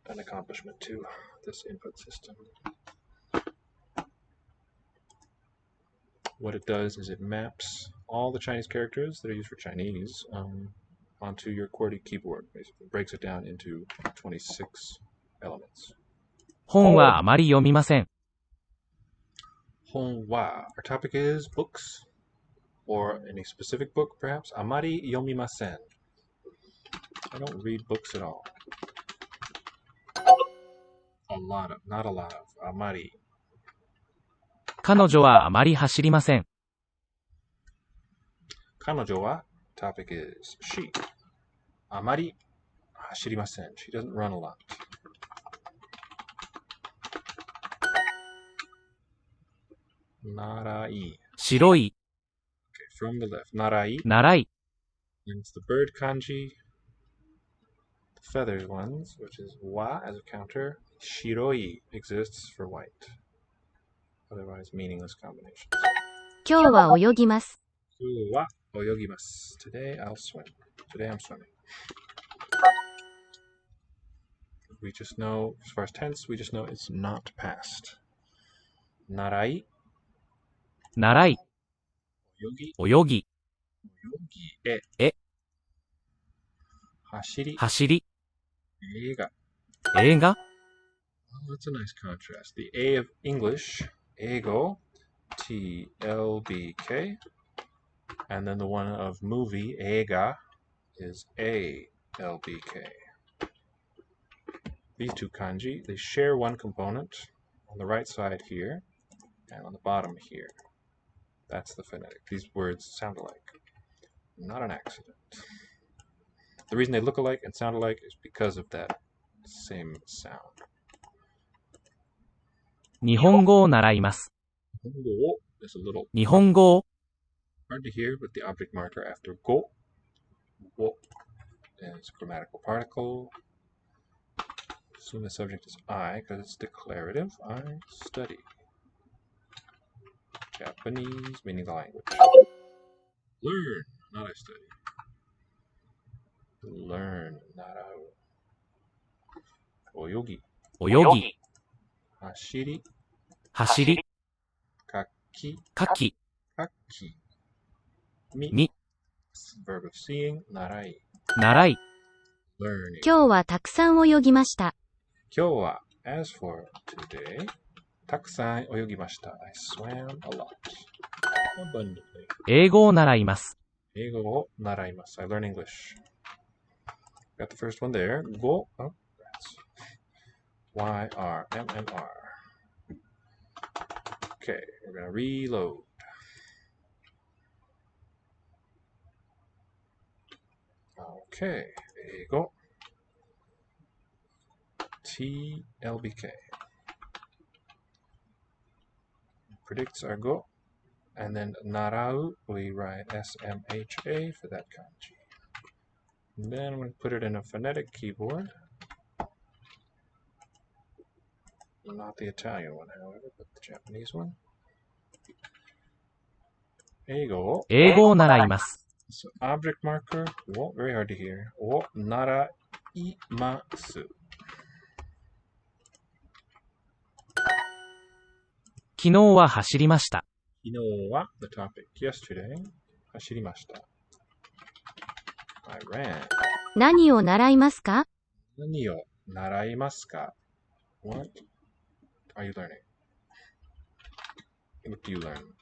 an accomplishment too, this input system. What it does is it maps all the Chinese characters that are used for Chinese onto your QWERTY keyboard. Basically, it breaks it down into 26 elements. 本はあまり読みません。 Honwa. Our topic is books, or any specific book, perhaps. Amari yomimasen. I don't read books at all. A lot of, not a lot of. Amari. 彼女はあまり走りません。 Kanojo wa. Topic is she. Amari hashirimasen. She doesn't run a lot. Narai. 白い、 Okay, from the left. Narai. 習い、 And it's the bird kanji. The feathered ones, which is wa as a counter. Shiroi exists for white. Otherwise meaningless combinations. 今日は泳ぎます。 Kyou wa oyogimasu. Today I'll swim. Today I'm swimming. We just know, as far as tense, we just know it's not past. Narai, 習い、 yogi, 泳ぎ、 yogi, え、 hashiri, 走り、 eiga. 映画、 Oh, that's a nice contrast. The A of English, eigo, TLBK. And then the one of movie, eiga, is ALBK. These two kanji, they share one component on the right side here and on the bottom here. That's the phonetic. These words sound alike. Not an accident. The reason they look alike and sound alike is because of that same sound. 日本語を習います。 Hongo is a little 日本語を、 hard to hear with the object marker after go. Wo is a grammatical particle. Assume the subject is I because it's declarative. I study. Japanese, meaning the language. Learn, not I study. Learn, not I. Oyogi. 泳ぎ、 Hashiri. 走り、 Kaki. 書き、 Kaki. Mi. み、 Verb of seeing. Narai. 習い、 Learning. 今日はたくさん泳ぎました。 Kyou wa, as for today, takusan oyogimashita. I swam a lot. Abundantly. 英語を習います。 Eigo wo naraimasu. I learn English. Got the first one there. Go. Oh, rats. YRMMR. Okay, we're going to reload. Okay, eigo. TLBK. Predicts our go. And then narau, we write SMHA for that kanji. And then I'm going to put it in a phonetic keyboard. Not the Italian one, however, but the Japanese one. 英語を習います。So, object marker, very hard to hear. を習います。昨日は走りました。昨日は the topic. Yesterday, 走りました。I ran. 何を習いますか？何を習いますか？ What are you learning? What do you learn?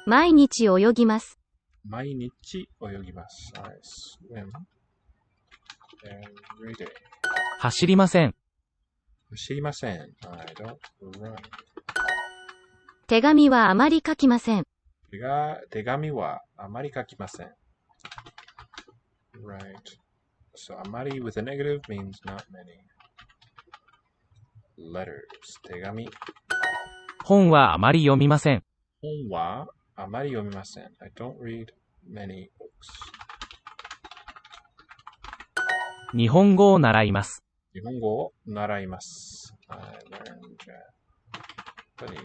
毎日泳ぎます。毎日泳ぎます。I swim every day. 走りません。走りません。I don't run. 手紙はあまり書きません。手紙はあまり書きません。Right. So, あまり with a negative means not many. Letters. 手紙。本はあまり読みません。本はあまり読みません。I don't read many books. 日本語を習います。日本語を習います。I learn Japanese.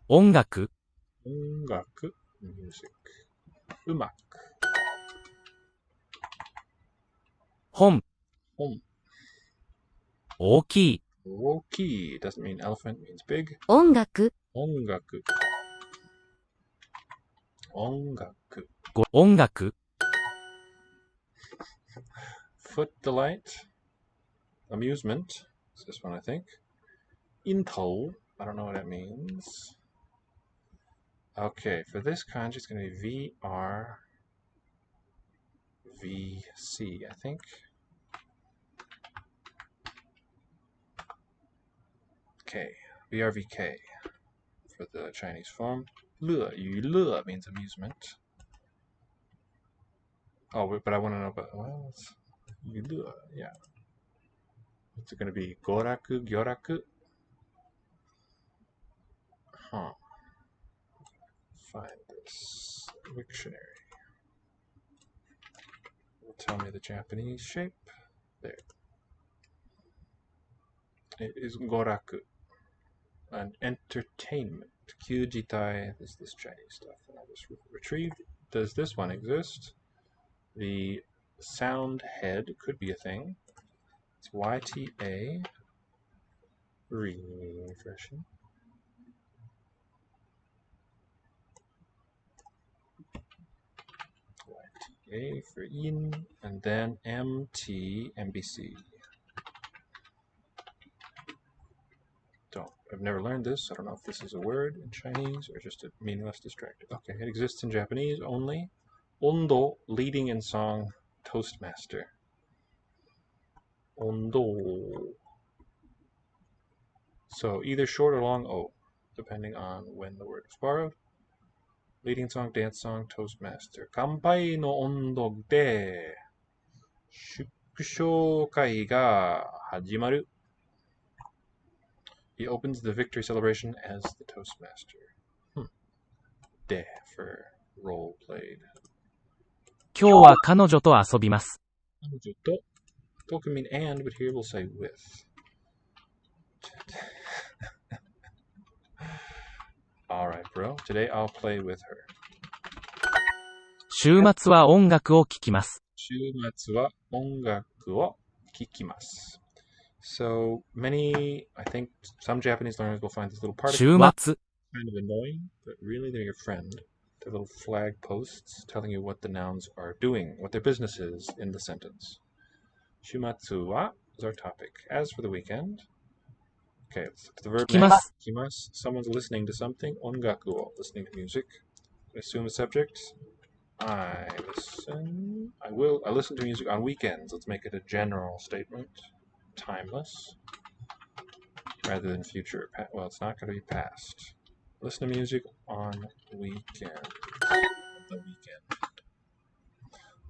音楽、music. うまく。本、本。大きい。大きい doesn't mean elephant, means big. 音楽、音楽。音楽。音楽。Foot delight. Amusement. It's this one, I think. Into. I don't know what that means. Okay, for this kanji, it's going to be VRVC, I think. K. VRVK for the Chinese form. 乐,娱乐 means amusement. Oh, but I want to know about, well, it's 娱乐, yeah. What's it going to be? Goraku, gyoraku? Huh. Find this dictionary. It'll tell me the Japanese shape. There. It is goraku. An entertainment. Kyujitai is this Chinese stuff that I just retrieved. Does this one exist? The sound head could be a thing. It's YTA. Refreshing. YTA for yin, and then MBC. I've never learned this. I don't know if this is a word in Chinese or just a meaningless distractor. Okay, it exists in Japanese only. Ondo, leading in song, Toastmaster. Ondo. So either short or long O, depending on when the word is borrowed. Leading song, dance song, Toastmaster. Kanpai no ondo de shukushoukai ga hajimaru. He opens the victory celebration as the Toastmaster. De for role played. 今日は彼女と遊びます。彼女と to can mean and, but here we'll say with. Alright, bro. Today I'll play with her. 週末は音楽を聴きます。週末は音楽を聴きます。So many, I think some Japanese learners will find this little part 週末 kind of annoying, but really they're your friend. They're little flag posts telling you what the nouns are doing, what their business is in the sentence. Shumatsu wa is our topic. As for the weekend, okay, let's look at the verb. 聞きます。 Kimasu. Someone's listening to something. Ongaku wo, listening to music. Assume the subject. I listen to music on weekends. Let's make it a general statement. Timeless. Rather than future. Well, it's not going to be past. Listen to music on weekend. The weekend.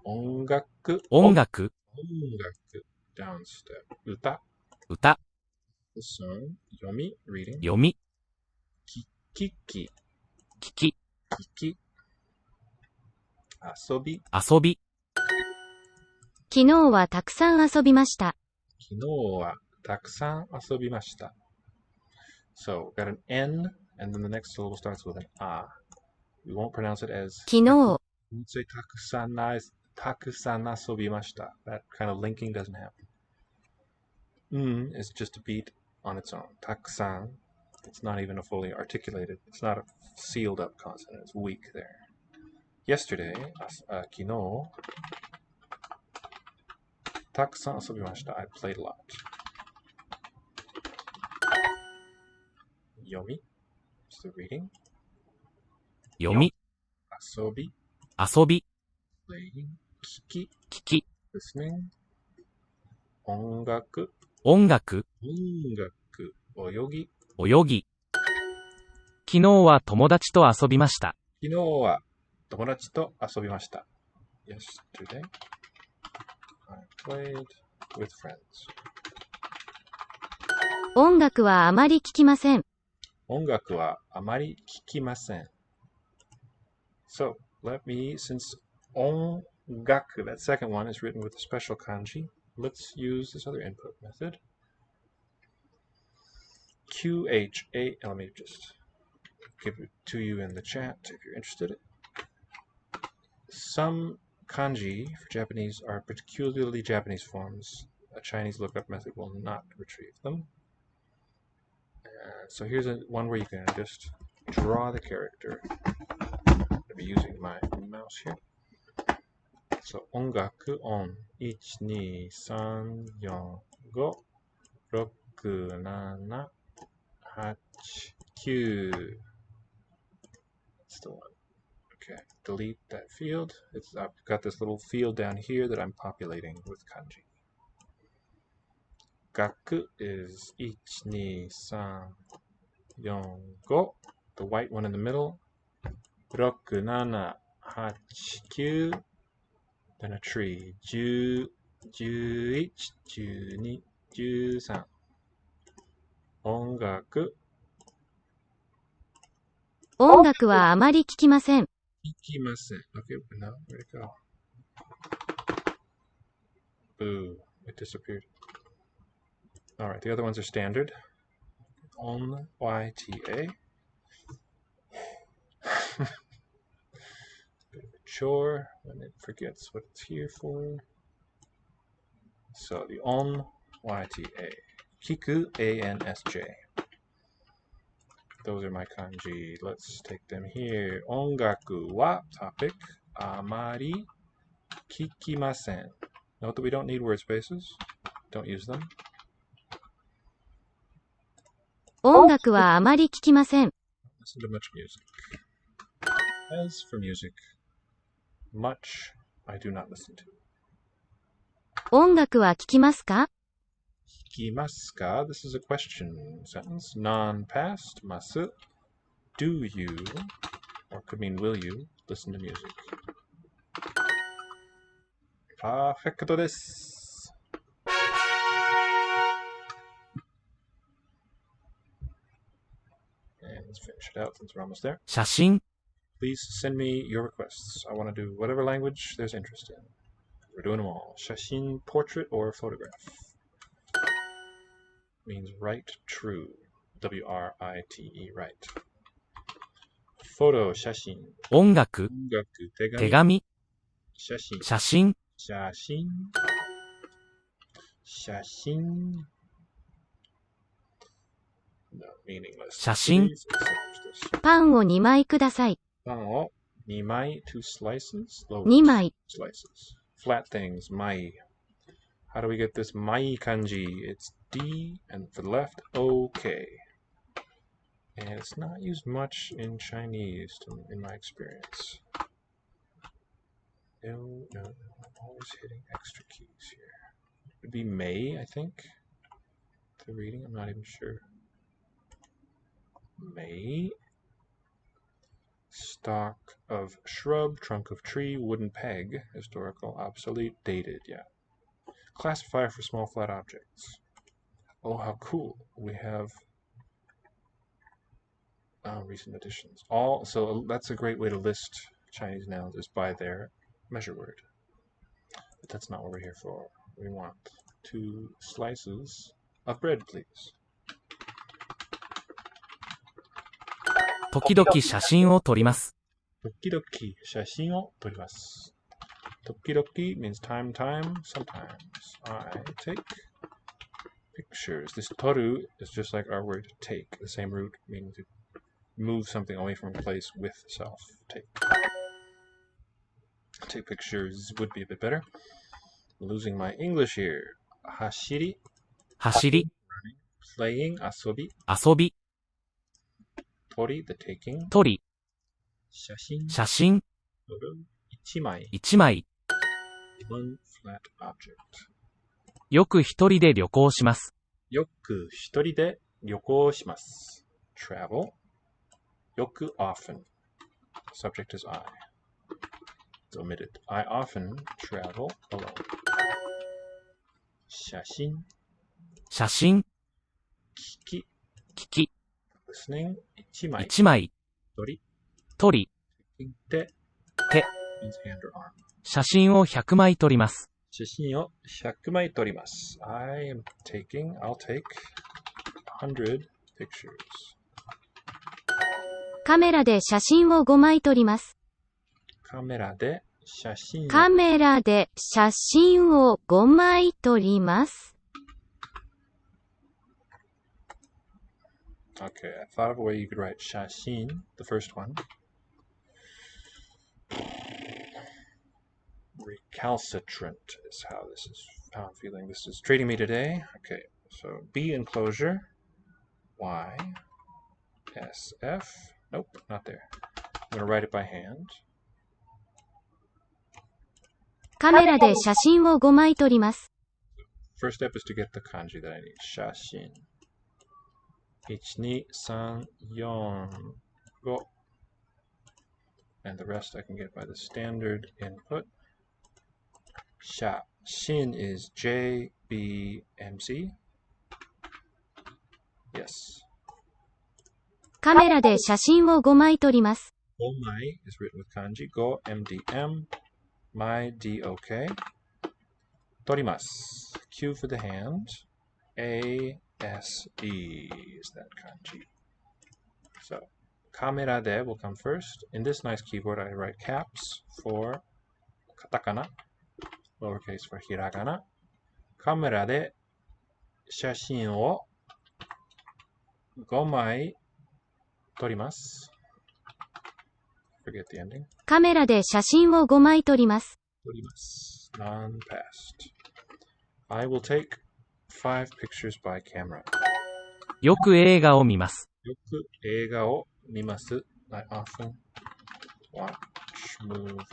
Ongaku. 音楽、 Ongaku. Down step. Uta. 歌、 The song. Yomi. Reading. 読み、Kiki. 聞き、 Kiki. Asobi. 遊び、昨日はたくさん遊びました。 Kino wa takusan asobimashita. So, got an N, and then the next syllable starts with an A. We won't pronounce it as... 昨日、 We won't say takusan asobimashita. That kind of linking doesn't happen. Is just a beat on its own. Takusan. It's not even a fully articulated. It's not a sealed up consonant. It's weak there. Yesterday, kino, takusan asobimashita. I played a lot. Yomi is the reading. 読み、 Asobi, 遊び、 playing. Kiki, 聞き、 listening. Ongaku, 音楽、 oyogi. 泳ぎ。昨日は友達と遊びました。 Kino wa tomodachi to asobimashita. Yesterday, I played with friends. 音楽はあまり聞きません。 Ongaku wa amari kikimasen. So, let me, since ongaku, that second one is written with a special kanji, let's use this other input method. QHA, let me just give it to you in the chat if you're interested. Some kanji for Japanese are peculiarly Japanese forms. A Chinese lookup method will not retrieve them. So here's one where you can just draw the character. I'm going to be using my mouse here. So, ongaku on 1, 2, 3, 4, 5, 6, 7, 8, 9. That's the one. Okay, delete that field. I've got this little field down here that I'm populating with kanji. Gaku is 1, 2, 3, 4, 5. The white one in the middle. 6, 7, 8, 9. Then a tree. 10, 11, 12, 13. 音楽。音楽はあまり聞きません。 Ikimasen. Okay, no, where'd it go? Boo, it disappeared. Alright, the other ones are standard. On YTA. Bit of a chore when it forgets what it's here for. So the on YTA. Kiku ANSJ. Those are my kanji. Let's take them here. Ongaku wa topic. Amari kikimasen. Note that we don't need word spaces. Don't use them. 音楽はあまり聞きません。 Listen to much music. As for music, much I do not listen to. 音楽は聞きますか？ Kikimasu ka? This is a question sentence. Non-past. Masu. Do you, or could mean will you, listen to music? Perfecto desu. And let's finish it out since we're almost there. 写真、 Please send me your requests. I want to do whatever language there's interest in. We're doing them all. Shashin, portrait, or photograph. Means write true. W-R-I-T-E, write. Photo, shashin. 音楽、 Ongaku, 手 tegami. 紙、 Shashin. 写真、 Shashin. Shashin. No, meaningless. 写真。 Please accept this. パンを2枚ください。 Pao, nimai, 2 slices. Loaves. 2枚。 Slices. Flat things, mai. How do we get this mai kanji? It's D, and for the left, OK. And it's not used much in Chinese, in my experience. No, I'm always hitting extra keys here. It would be May, I think. The reading, I'm not even sure. May. Stalk of shrub, trunk of tree, wooden peg, historical, obsolete, dated, yeah. Classifier for small flat objects. Oh, how cool. We have recent additions. So that's a great way to list Chinese nouns is by their measure word. But that's not what we're here for. We want 2 slices of bread, please. 時々写真を撮ります。時々写真を撮ります。時々 means time, sometimes. I take pictures. This toru is just like our word take, the same root, meaning to move something away from a place with self. Take. Take pictures would be a bit better. Losing my English here. Hashiri. 走り、 Playing. Asobi. 遊び、 Tori, the taking. 撮り、 Shashin. 写真、 Ichimai. 1枚。 One flat object. よく一人で旅行します。よく一人で旅行します。Travel. よく often. Subject is I. It's omitted. I often travel alone. 写真。写真。聞き、 listening. 一枚。1枚。撮り、手。手。means hand or arm. 写真を100枚撮ります。写真を100枚撮ります。I'll take 100 pictures. カメラで写真を5枚撮ります。カメラで写真を5枚撮ります。Okay, I thought of a way you could write 写真, the first one. Recalcitrant is how I'm feeling. This is treating me today. Okay, so B enclosure. Y. S. F. Nope, not there. I'm going to write it by hand. カメラで写真を5枚撮ります。First step is to get the kanji that I need. 写真。1, 2, 3, 4, 5. And the rest I can get by the standard input. 写真 is J, B, M, C. Yes. カメラで写真を5枚撮ります。5枚 is written with kanji. Go, MDM. My, D-OK. 撮ります。Q for the hand. A, S, E is that kanji. So, カメラで will come first. In this nice keyboard, I write caps for katakana, lowercase for hiragana. カメラで写真を5枚撮ります。Forget the ending. カメラで写真を5枚撮ります。撮ります。Non-past. I will take 5 pictures by camera. よく映画を見ます。よく映画を見ます。I often watch movies.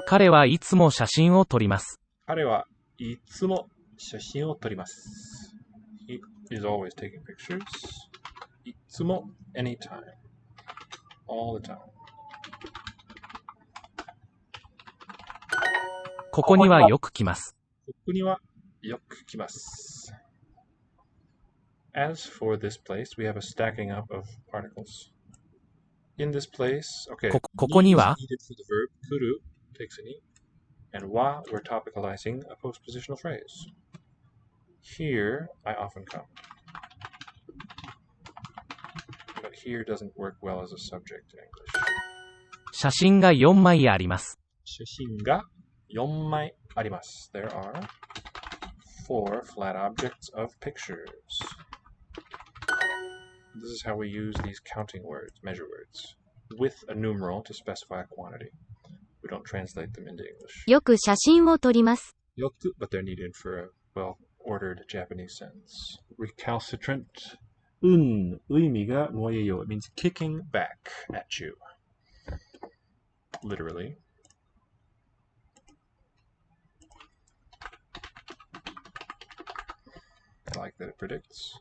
彼はいつも写真を撮ります。彼はいつも写真を撮ります。He is always taking pictures. いつも anytime. All the time. ここにはよく来ます。ここにはよく来ます。As for this place, we have a stacking up of particles. In this place, okay, ここには is needed for the verb kuru, takes an e, and wa, we're topicalizing a postpositional phrase. Here, I often come. But here doesn't work well as a subject in English. 写真が4枚あります。写真が4枚あります。There are 4 flat objects of pictures. This is how we use these counting words, measure words, with a numeral to specify a quantity. We don't translate them into English. よく写真を撮ります。よく, but they're needed for a well-ordered Japanese sentence. Recalcitrant. 意味が燃えよ. It means kicking back at you. Literally. I like that it predicts.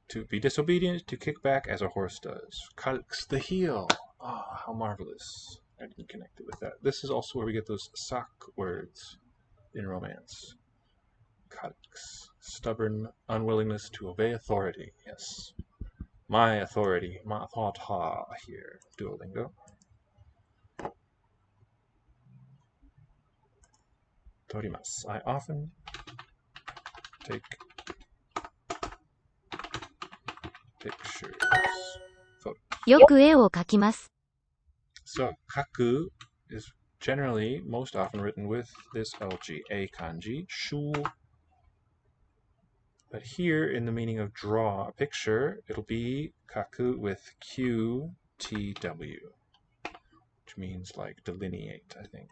To be disobedient, to kick back as a horse does. Kalks the heel. Oh, how marvelous. I didn't connect it with that. This is also where we get those sak words in romance. Kalks. Stubborn unwillingness to obey authority. Yes. My authority, ma ta here, Duolingo. Torimasu. I often take pictures. Photos. よく絵を描きます。 So, kaku is generally most often written with this LG, a kanji, shu. But here, in the meaning of draw a picture, it'll be kaku with Q, T, W, which means like delineate, I think.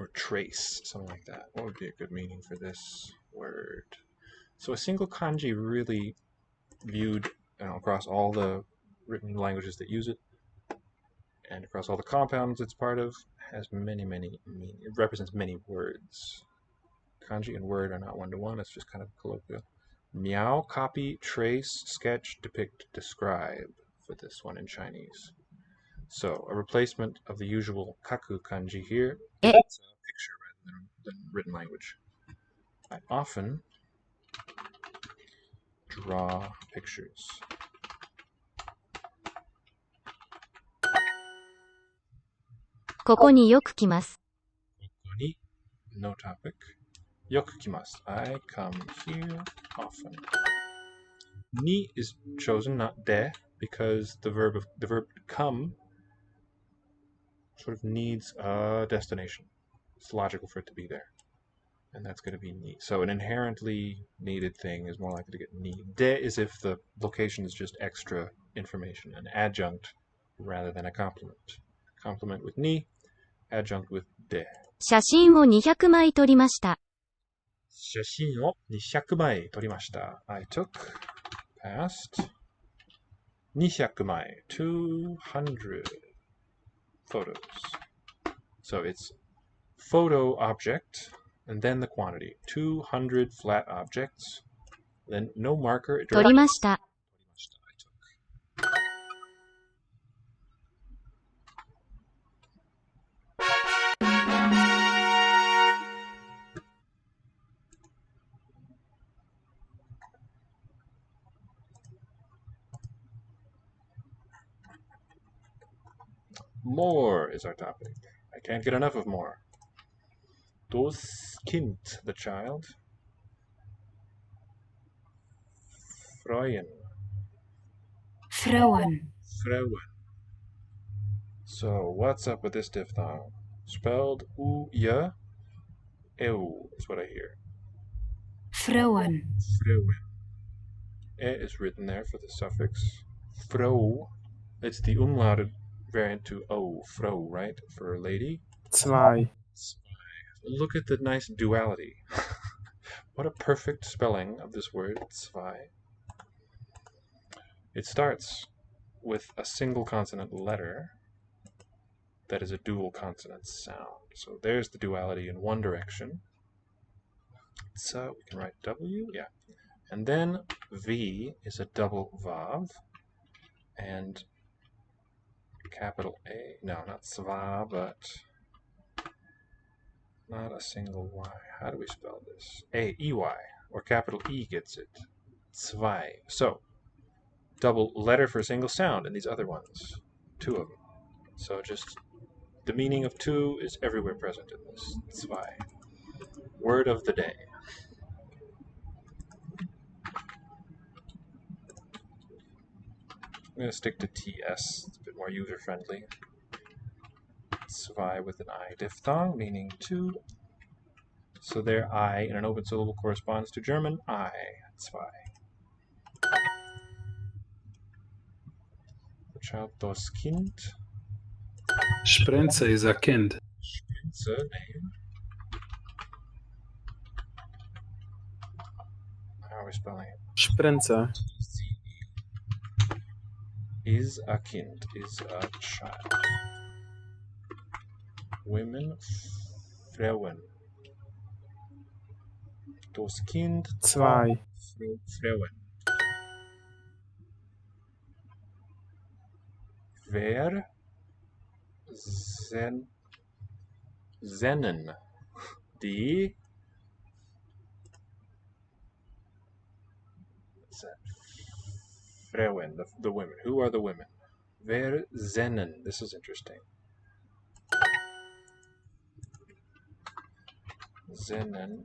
Or trace, something like that. What would be a good meaning for this word? So a single kanji really viewed across all the written languages that use it, and across all the compounds it's part of, has many meanings. It represents many words. Kanji and word are not one-to-one, it's just kind of colloquial. Miao, copy, trace, sketch, depict, describe for this one in Chinese. So a replacement of the usual kaku kanji here is a picture rather than written language. I often draw pictures. ここによく来ます。 Ni, no topic. Yoku kimasu. I come here often. Ni is chosen, not de, because the verb come sort of needs a destination. It's logical for it to be there. And that's going to be ni. So an inherently needed thing is more likely to get ni. De is if the location is just extra information, an adjunct rather than a complement. Complement with ni, adjunct with de. 写真を200枚撮りました。 写真を200枚撮りました。I took past 200枚 200 photos. So it's photo object and then the quantity 200 flat objects, then no marker. 撮りました。 More is our topic. I can't get enough of more. Das Kind, the child. Freuen. Frauen. Freuen. So what's up with this diphthong? Spelled u-ya, eu is what I hear. Frauen. Freuen. E is written there for the suffix. Frau. It's the umlauted variant to o, Frau, right? For lady. Zwei. Look at the nice duality. What a perfect spelling of this word, zwei. It starts with a single consonant letter that is a dual consonant sound. So there's the duality in one direction. So we can write W, yeah. And then V is a double vav, and capital A, no, not sva, but not a single Y. How do we spell this? A-E-Y, or capital E gets it. Zwei. So, double letter for a single sound in these other ones. Two of them. So just the meaning of two is everywhere present in this. Zwei. Word of the day. I'm going to stick to TS. It's a bit more user-friendly. Zwei with an I diphthong, meaning two. So there, I in an open syllable corresponds to German I. Zwei. The child, das Kind. Sprenze is a kind. Sprenze, name. How are we spelling it? Sprenze. Is a kind, is a child. Women, Frauen. Das Kind, Zwei. Frauen. Wer, Sennen. Die, what's that? Frauen, the women. Who are the women? Wer sennen. This is interesting. Sennen.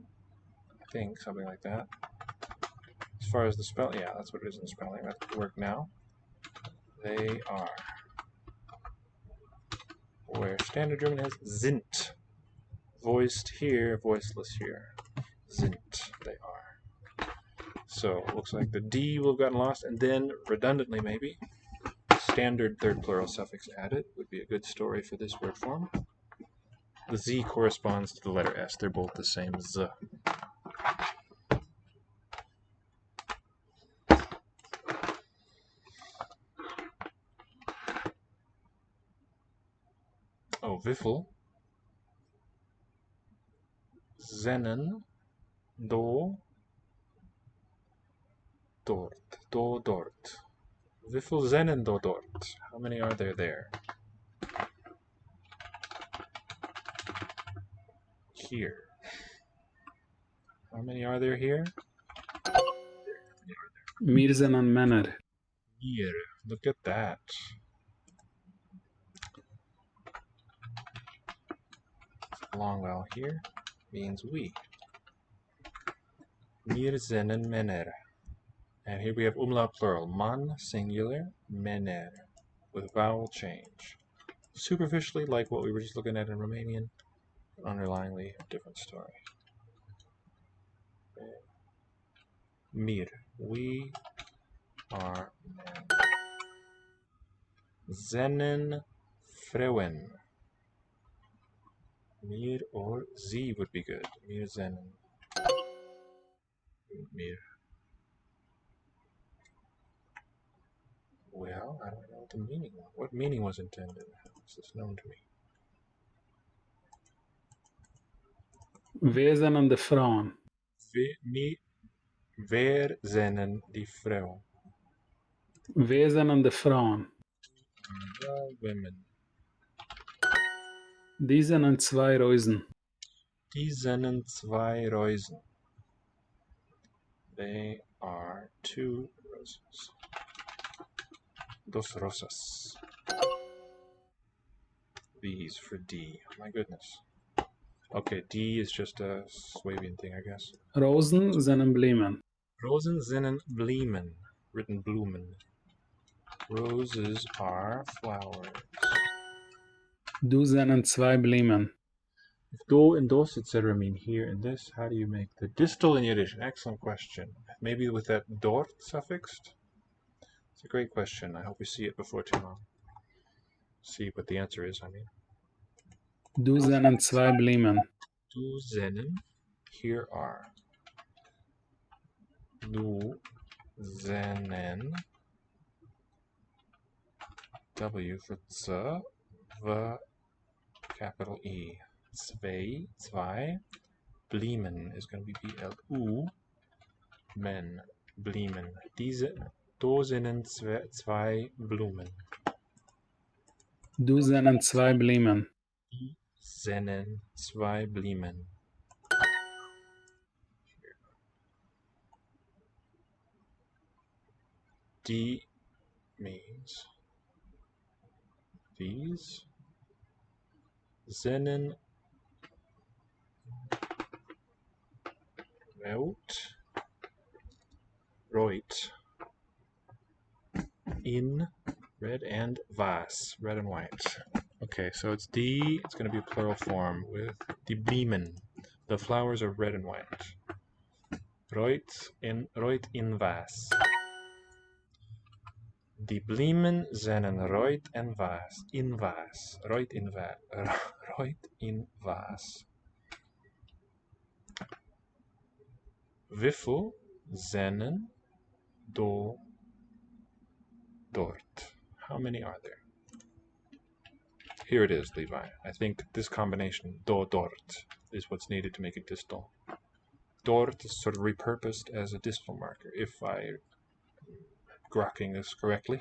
I think something like that. As far as the spell, yeah, that's what it is in the spelling. That could work now. They are. Where standard German has sind. Voiced here, voiceless here. Sind. They are. So it looks like the D will have gotten lost, and then redundantly maybe, standard third plural suffix added would be a good story for this word form. The Z corresponds to the letter S. They're both the same Z. Oh, Wiffel. Zennen. Do. Dort. Do. Dort. Wiffel zennen do dort. How many are there? Here. How many are there here? Wir sennen Männer. Here. Look at that. Long vowel here means we. Wir sennen Männer. And here we have umlaut plural. Mann singular, Männer with vowel change. Superficially like what we were just looking at in Romanian, underlyingly different story. Mir. We are men. Sennen Frauen. Mir or Sie would be good. Mir sennen. Mir. Well, I don't know what the meaning was. What meaning was intended? Is this known to me? Wir sennen die Frauen. Wer sennen die Frauen? Wir sennen die Frauen. The women. Die sennen zwei Reusen. Die sennen zwei Reusen. They are two roses. Dos rosas. These for D. My goodness. Okay, D is just a Swabian thing, I guess. Rosen sennen Blumen. Rosen sennen Blumen. Written Blumen. Roses are flowers. Du sennen zwei Blumen. If do and dos, etc. mean here and this, how do you make the distal in Yiddish? Excellent question. Maybe with that dort suffixed? It's a great question. I hope we see it before too long. See what the answer is, I mean. Du sennen zwei Blumen. Du sennen. Here are. Du sennen. W for z. V capital E. Zwei. Blumen is going to be B-L-U. Men. Blumen. Du sennen zwei Blumen. Du sennen zwei Blumen. Sennen zwei Blumen. D means these. Sennen Reut in red and was, red and white. Okay, so it's D, it's going to be a plural form with die Blumen. The flowers are red and white. Reut in was. Die Blumen sennen reut en was. In was. Reut in was. Wiffel sennen do dort. How many are there? Here it is, Levi. I think this combination, do dort, is what's needed to make it distal. Dort is sort of repurposed as a distal marker, if I'm grokking this correctly.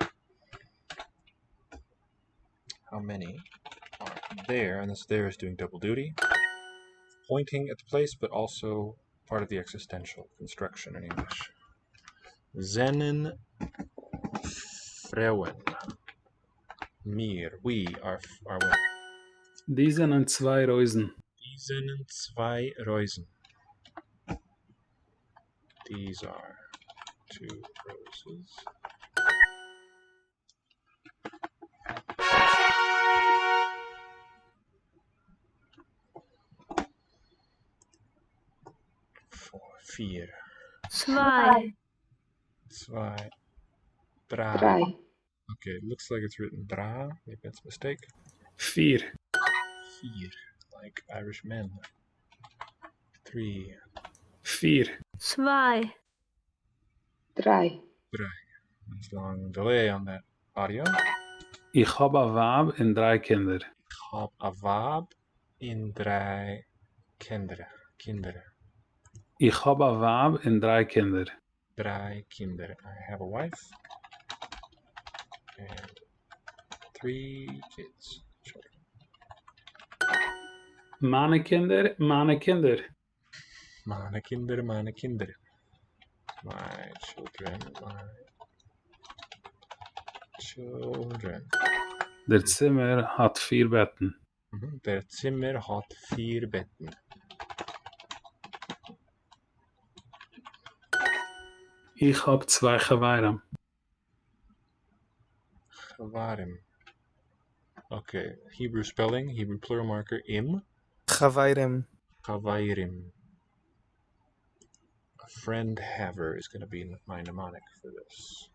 How many are there? And this there is doing double duty. Pointing at the place, but also part of the existential construction in English. Sennen Frauen. Mir, we are women. Die sind zwei Reusen. Die sind zwei Reusen. These are two roses. Vier. Zwei. Zwei. Drei. Okay, it looks like it's written dra. Maybe that's a mistake. Vier. Vier, like Irish men. Three. Vier. Zwei. Drei. There's a long delay on that audio. Ich hab ein Weib und 3 Kinder. Ich hab a Weib in 3 Kinder. Ich hab ein Weib und 3 Kinder. 3 Kinder. I have a wife and 3 kids. Children. Meine Kinder, meine Kinder. Meine Kinder. My children. Der Zimmer hat 4 Betten. Der Zimmer hat 4 Betten. Ich hab 2 Geweihren. Chavarim. Okay, Hebrew spelling, Hebrew plural marker, im. Chavairim. Chavairim. A friend haver is going to be my mnemonic for this.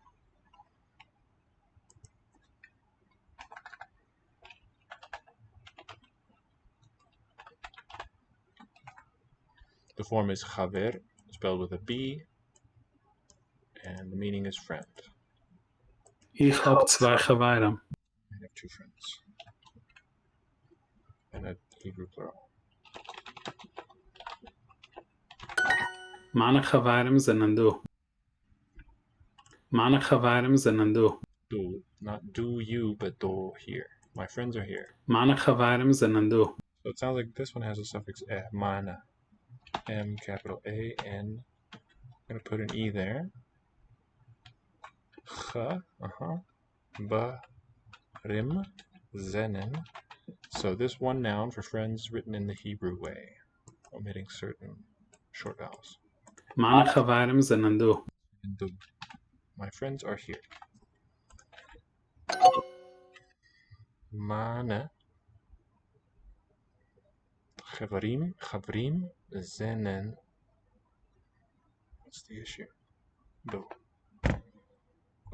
The form is chaver, spelled with a B, and the meaning is friend. Ich hab 2 Geweihren. I have 2 friends. And a Hebrew plural. Meine Geweihren sind du. Meine Geweihren sind du. Do, not do you, but do here. My friends are here. Meine Geweihren sind du. So it sounds like this one has a suffix e, mana. M, capital A, N. I'm going to put an E there. Ch, ba, rim, zenen. So this one noun for friends is written in the Hebrew way, omitting certain short vowels. Meine Geweihren sind du. And do. My friends are here. Mana. Chavarim, zenen. What's the issue? Do.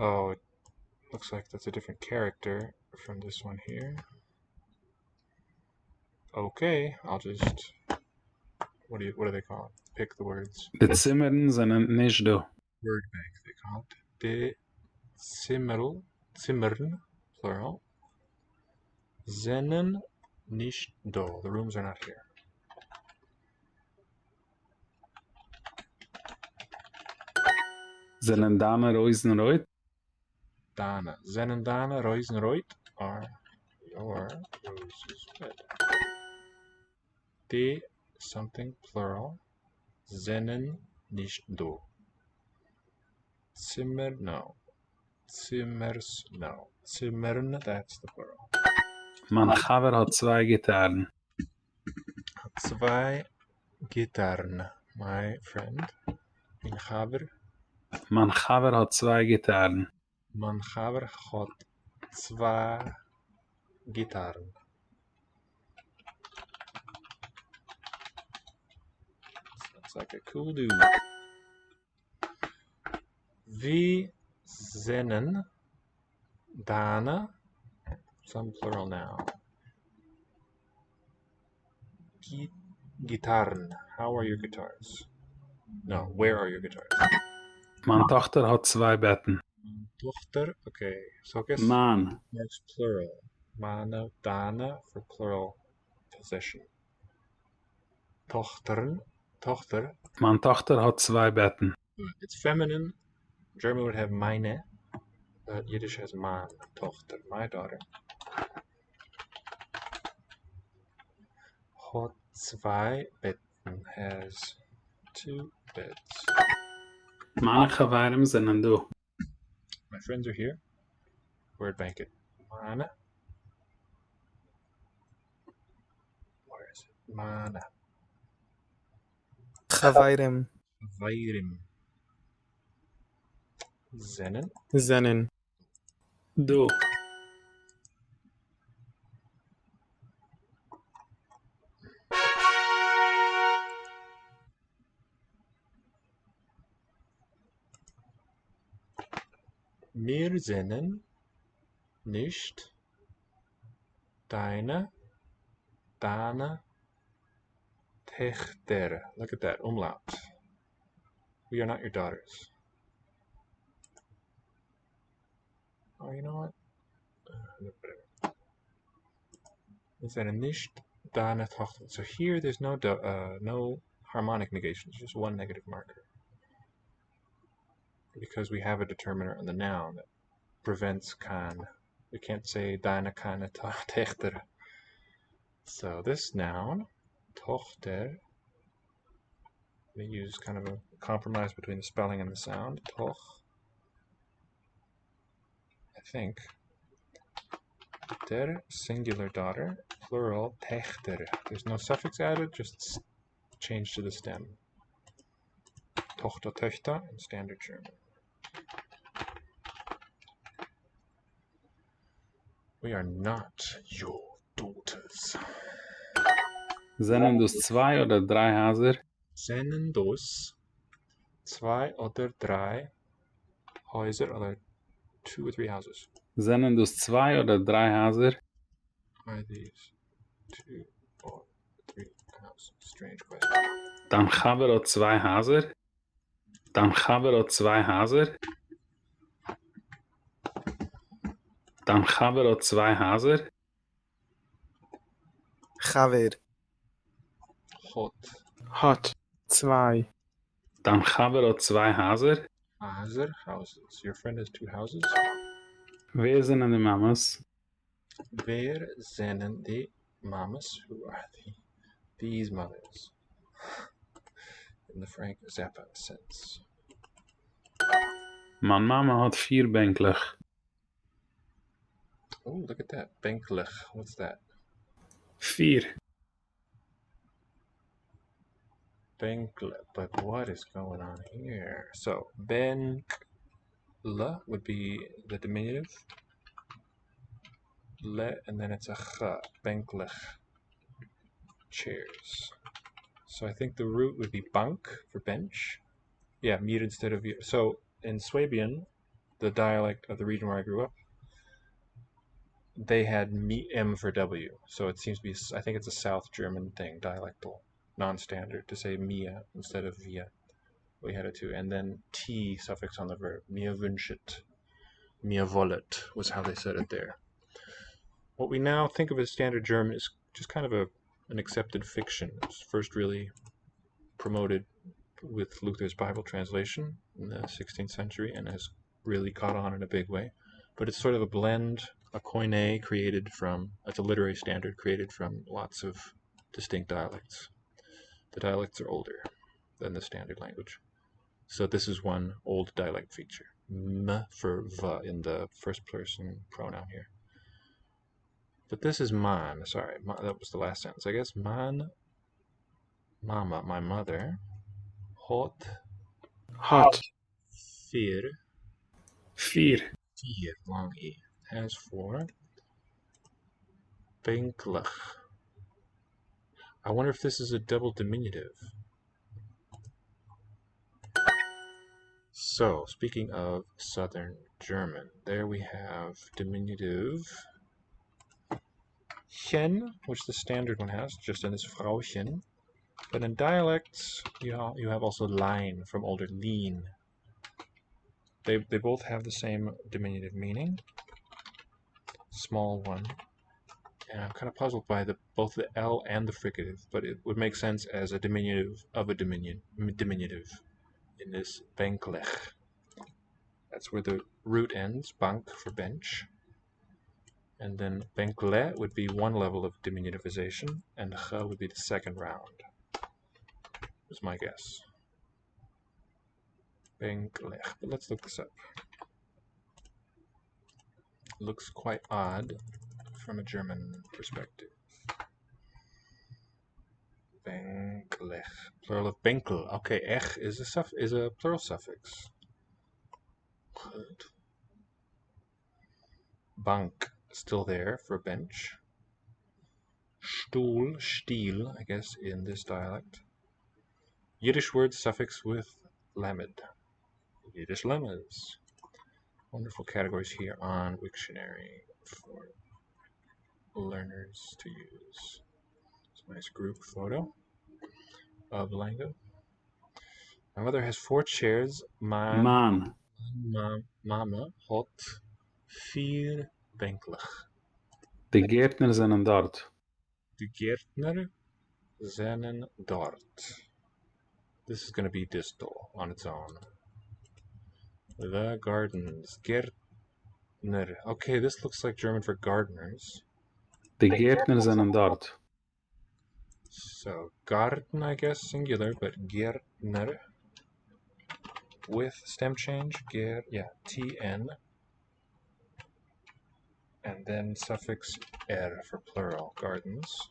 Oh, it looks like that's a different character from this one here. Okay, I'll just, what do they call it? Pick the words. Die Zimmern sind nicht du. Word bank, they call it. De Zimmern, plural. Zenen nicht do. The rooms are not here. Sind deine Reusen rot? Dana. Zenen Dana, Reusenreut are your roses red. De something plural. Zenen nicht do. Zimmer, no. Zimmers, no. Zimmern, that's the plural. Mein Chaver hat 2 Gitarren. Zwei Gitarren, my friend. Mein Chaver. Mein Chaver hat 2 Gitarren. Mein Chaver hat 2 Gitarren. Sounds like a cool dude. Wie sehen deine, some plural now. Gitarren. How are your guitars? No, where are your guitars? Meine Tochter hat 2 Betten. Tochter, okay. So I guess Mann. marks plural. Meine, deine for plural possession. Tochter. Meine Tochter hat 2 Betten. It's feminine. German would have meine, but Yiddish has man, Tochter, my daughter. Hat 2 Betten, has 2 beds. Meine Geweihren sind du. My friends are here. Word bank it. Mana. Where is it? Mana. Chavairem. Vairim. Zenin. Zenin. דו, Mir zenin. Nicht. Deine. Dana. Techter. Look at that. Umlaut. We are not your daughters. Oh, you know what? Is that a nicht deine Tochter? So here there's no no harmonic negation. It's just one negative marker. Because we have a determiner on the noun that prevents kan. We can't say deine keine Tochter. So this noun, Tochter, we use kind of a compromise between the spelling and the sound. Toch. I think. Der, singular daughter, plural, Techter. There's no suffix added, just change to the stem. Tochter, Töchter in standard German. We are not your daughters. Zijn dus 2 oder 3 Häuser? Sennen dus 2 oder 3 Häuser oder 2 or 3 houses. Zijn dus 2 oder 3 Häuser? Are these 2 or 3 houses? Strange question. Dan gaan we er 2 Häuser. Dan gaan we er 2 Häuser. Dan gaan we er 2 Häuser. Chaver. Hot. Hot. 2. Dan gaan we er 2 Häuser. Häuser, houses. Your friend has 2 houses. Wer zijn de mamas? Wer zijn die mamas? Who are these mothers? In the Frank Zappa sense. Mijn mama had 4 benkelig. Oh, look at that. Benklich. What's that? 4. Benkle. But what is going on here? So, benkle would be the diminutive. Le, and then it's a ch. Benklich. Chairs. So I think the root would be bank for bench. Yeah, mir instead of. So in Swabian, the dialect of the region where I grew up, they had M for W. So it seems to be, I think it's a South German thing, dialectal, non-standard, to say Mia instead of Via. We had it too. And then T suffix on the verb. Mir wünscht. Mir wollet was how they said it there. What we now think of as standard German is just kind of an accepted fiction. It was first really promoted with Luther's Bible translation in the 16th century and has really caught on in a big way. But it's sort of a blend, a koine created from, it's a literary standard created from lots of distinct dialects. The dialects are older than the standard language. So this is one old dialect feature. M for V in the first person pronoun here. But this is man, sorry, that was the last sentence. I guess man, mama, my mother, hot, Hot. 4, 4. long E, has 4, benklich. I wonder if this is a double diminutive. So, speaking of Southern German, there we have diminutive chen, which the standard one has, just in this Frauchen. But in dialects, you have also line from older lean. They both have the same diminutive meaning, small one. And I'm kind of puzzled by both the L and the fricative, but it would make sense as a diminutive of a diminutive in this benklich. That's where the root ends, bank for bench. And then benkle would be one level of diminutivization, and ch would be the second round. Was my guess. Benklich. But let's look this up. looks quite odd from a German perspective. Bänklech, plural of Bänkel. Okay, ech is a plural suffix. Good. Bank, still there for bench. Stuhl, Stiel, I guess in this dialect. Yiddish word suffix with lamed. Yiddish lemmas. Wonderful categories here on Wiktionary for learners to use. It's a nice group photo of Lango. My mother has 4 chairs. Man. Mama hat 4 bänklech. De Gärtner zijn dort. De Gärtner zijn dort. This is going to be distal on its own. The gardens. Gärtner. Okay, this looks like German for gardeners. De Gärtner zijn dort. So, Garten, I guess, singular, but Gärtner with stem change, TN, and then suffix er for plural, gardens.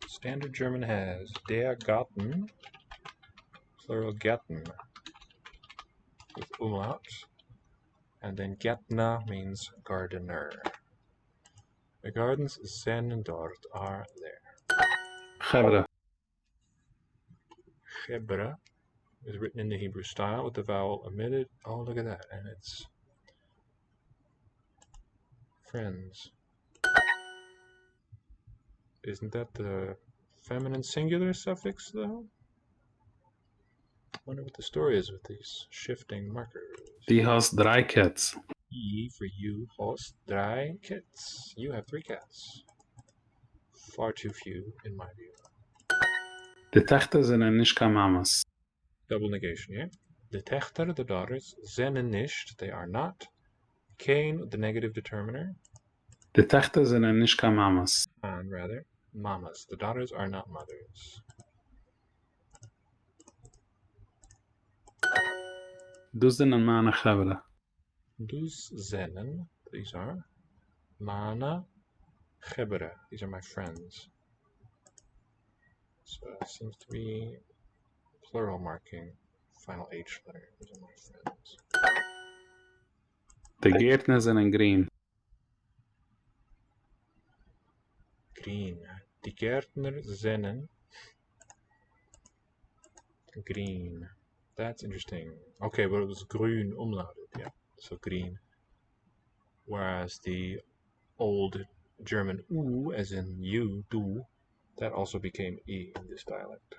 Standard German has der Garten, plural Gärten, with Umlaut, and then Gärtner means gardener. The gardens zijn dort are there. Gebre. Hebra is written in the Hebrew style with the vowel omitted. Oh, look at that. And it's friends. Isn't that the feminine singular suffix, though? I wonder what the story is with these shifting markers. Die has 3 cats. E for you, host, 3 cats. You have 3 cats. Far too few, in my view. De Tächter zijn nicht mamas. Double negation, yeah? The Tächter, the daughters, zijn nicht, they are not. Kein, the negative determiner. De Tächter zijn nicht mamas. And rather, mamas. The daughters are not mothers. Dus zijn mannen gebre. Dus zenen, these are. Mana, gebere, these are my friends. So it seems to be plural marking, final H letter. These are my friends. De Gärtner zijn green. Green. Die Gärtner zenen. Green. That's interesting. Okay, but it was grün umlautet, yeah. So green. Whereas the old German U, as in you, du, that also became E in this dialect.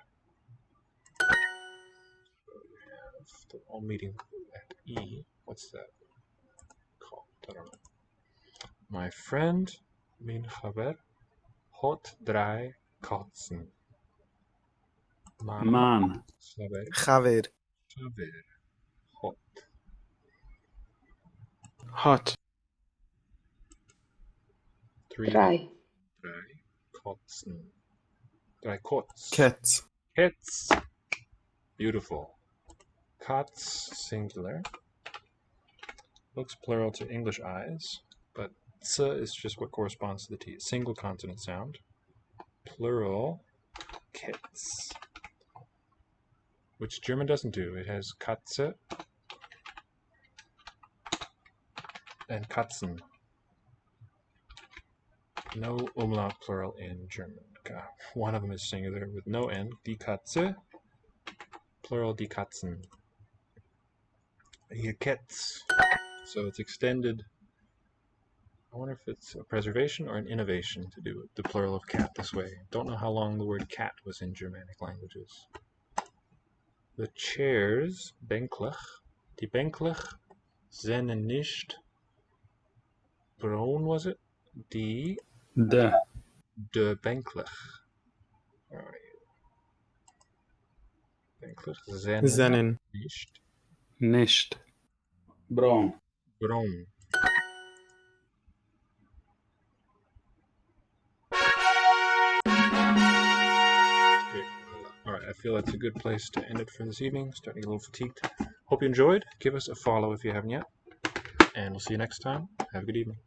So you have the all meeting at E. What's that called? I don't know. My friend, min chaver, hat 3 katzen. Man. Chaver. Chaver. Chaver. Hot. Hot. 3. 3. 3 Katzen. 3 Kots. Cats. Cats. Beautiful. Cats, singular. Looks plural to English eyes, but ts is just what corresponds to the T. Single consonant sound. Plural, kits. Which German doesn't do. It has Katze and Katzen. No umlaut plural in German. One of them is singular with no N. Die Katze, plural die Katzen. Ihr Cats. So it's extended. I wonder if it's a preservation or an innovation to do the plural of cat this way. Don't know how long the word cat was in Germanic languages. The chairs, Bänklech, die Bänklech sind nicht braun, was it? Die De. de Bänklech. Where are you? Bänklech Zenen. nicht Nicht. Braun. braun. Alright, I feel that's a good place to end it for this evening. Starting a little fatigued. Hope you enjoyed. Give us a follow if you haven't yet. and we'll see you next time. Have a good evening.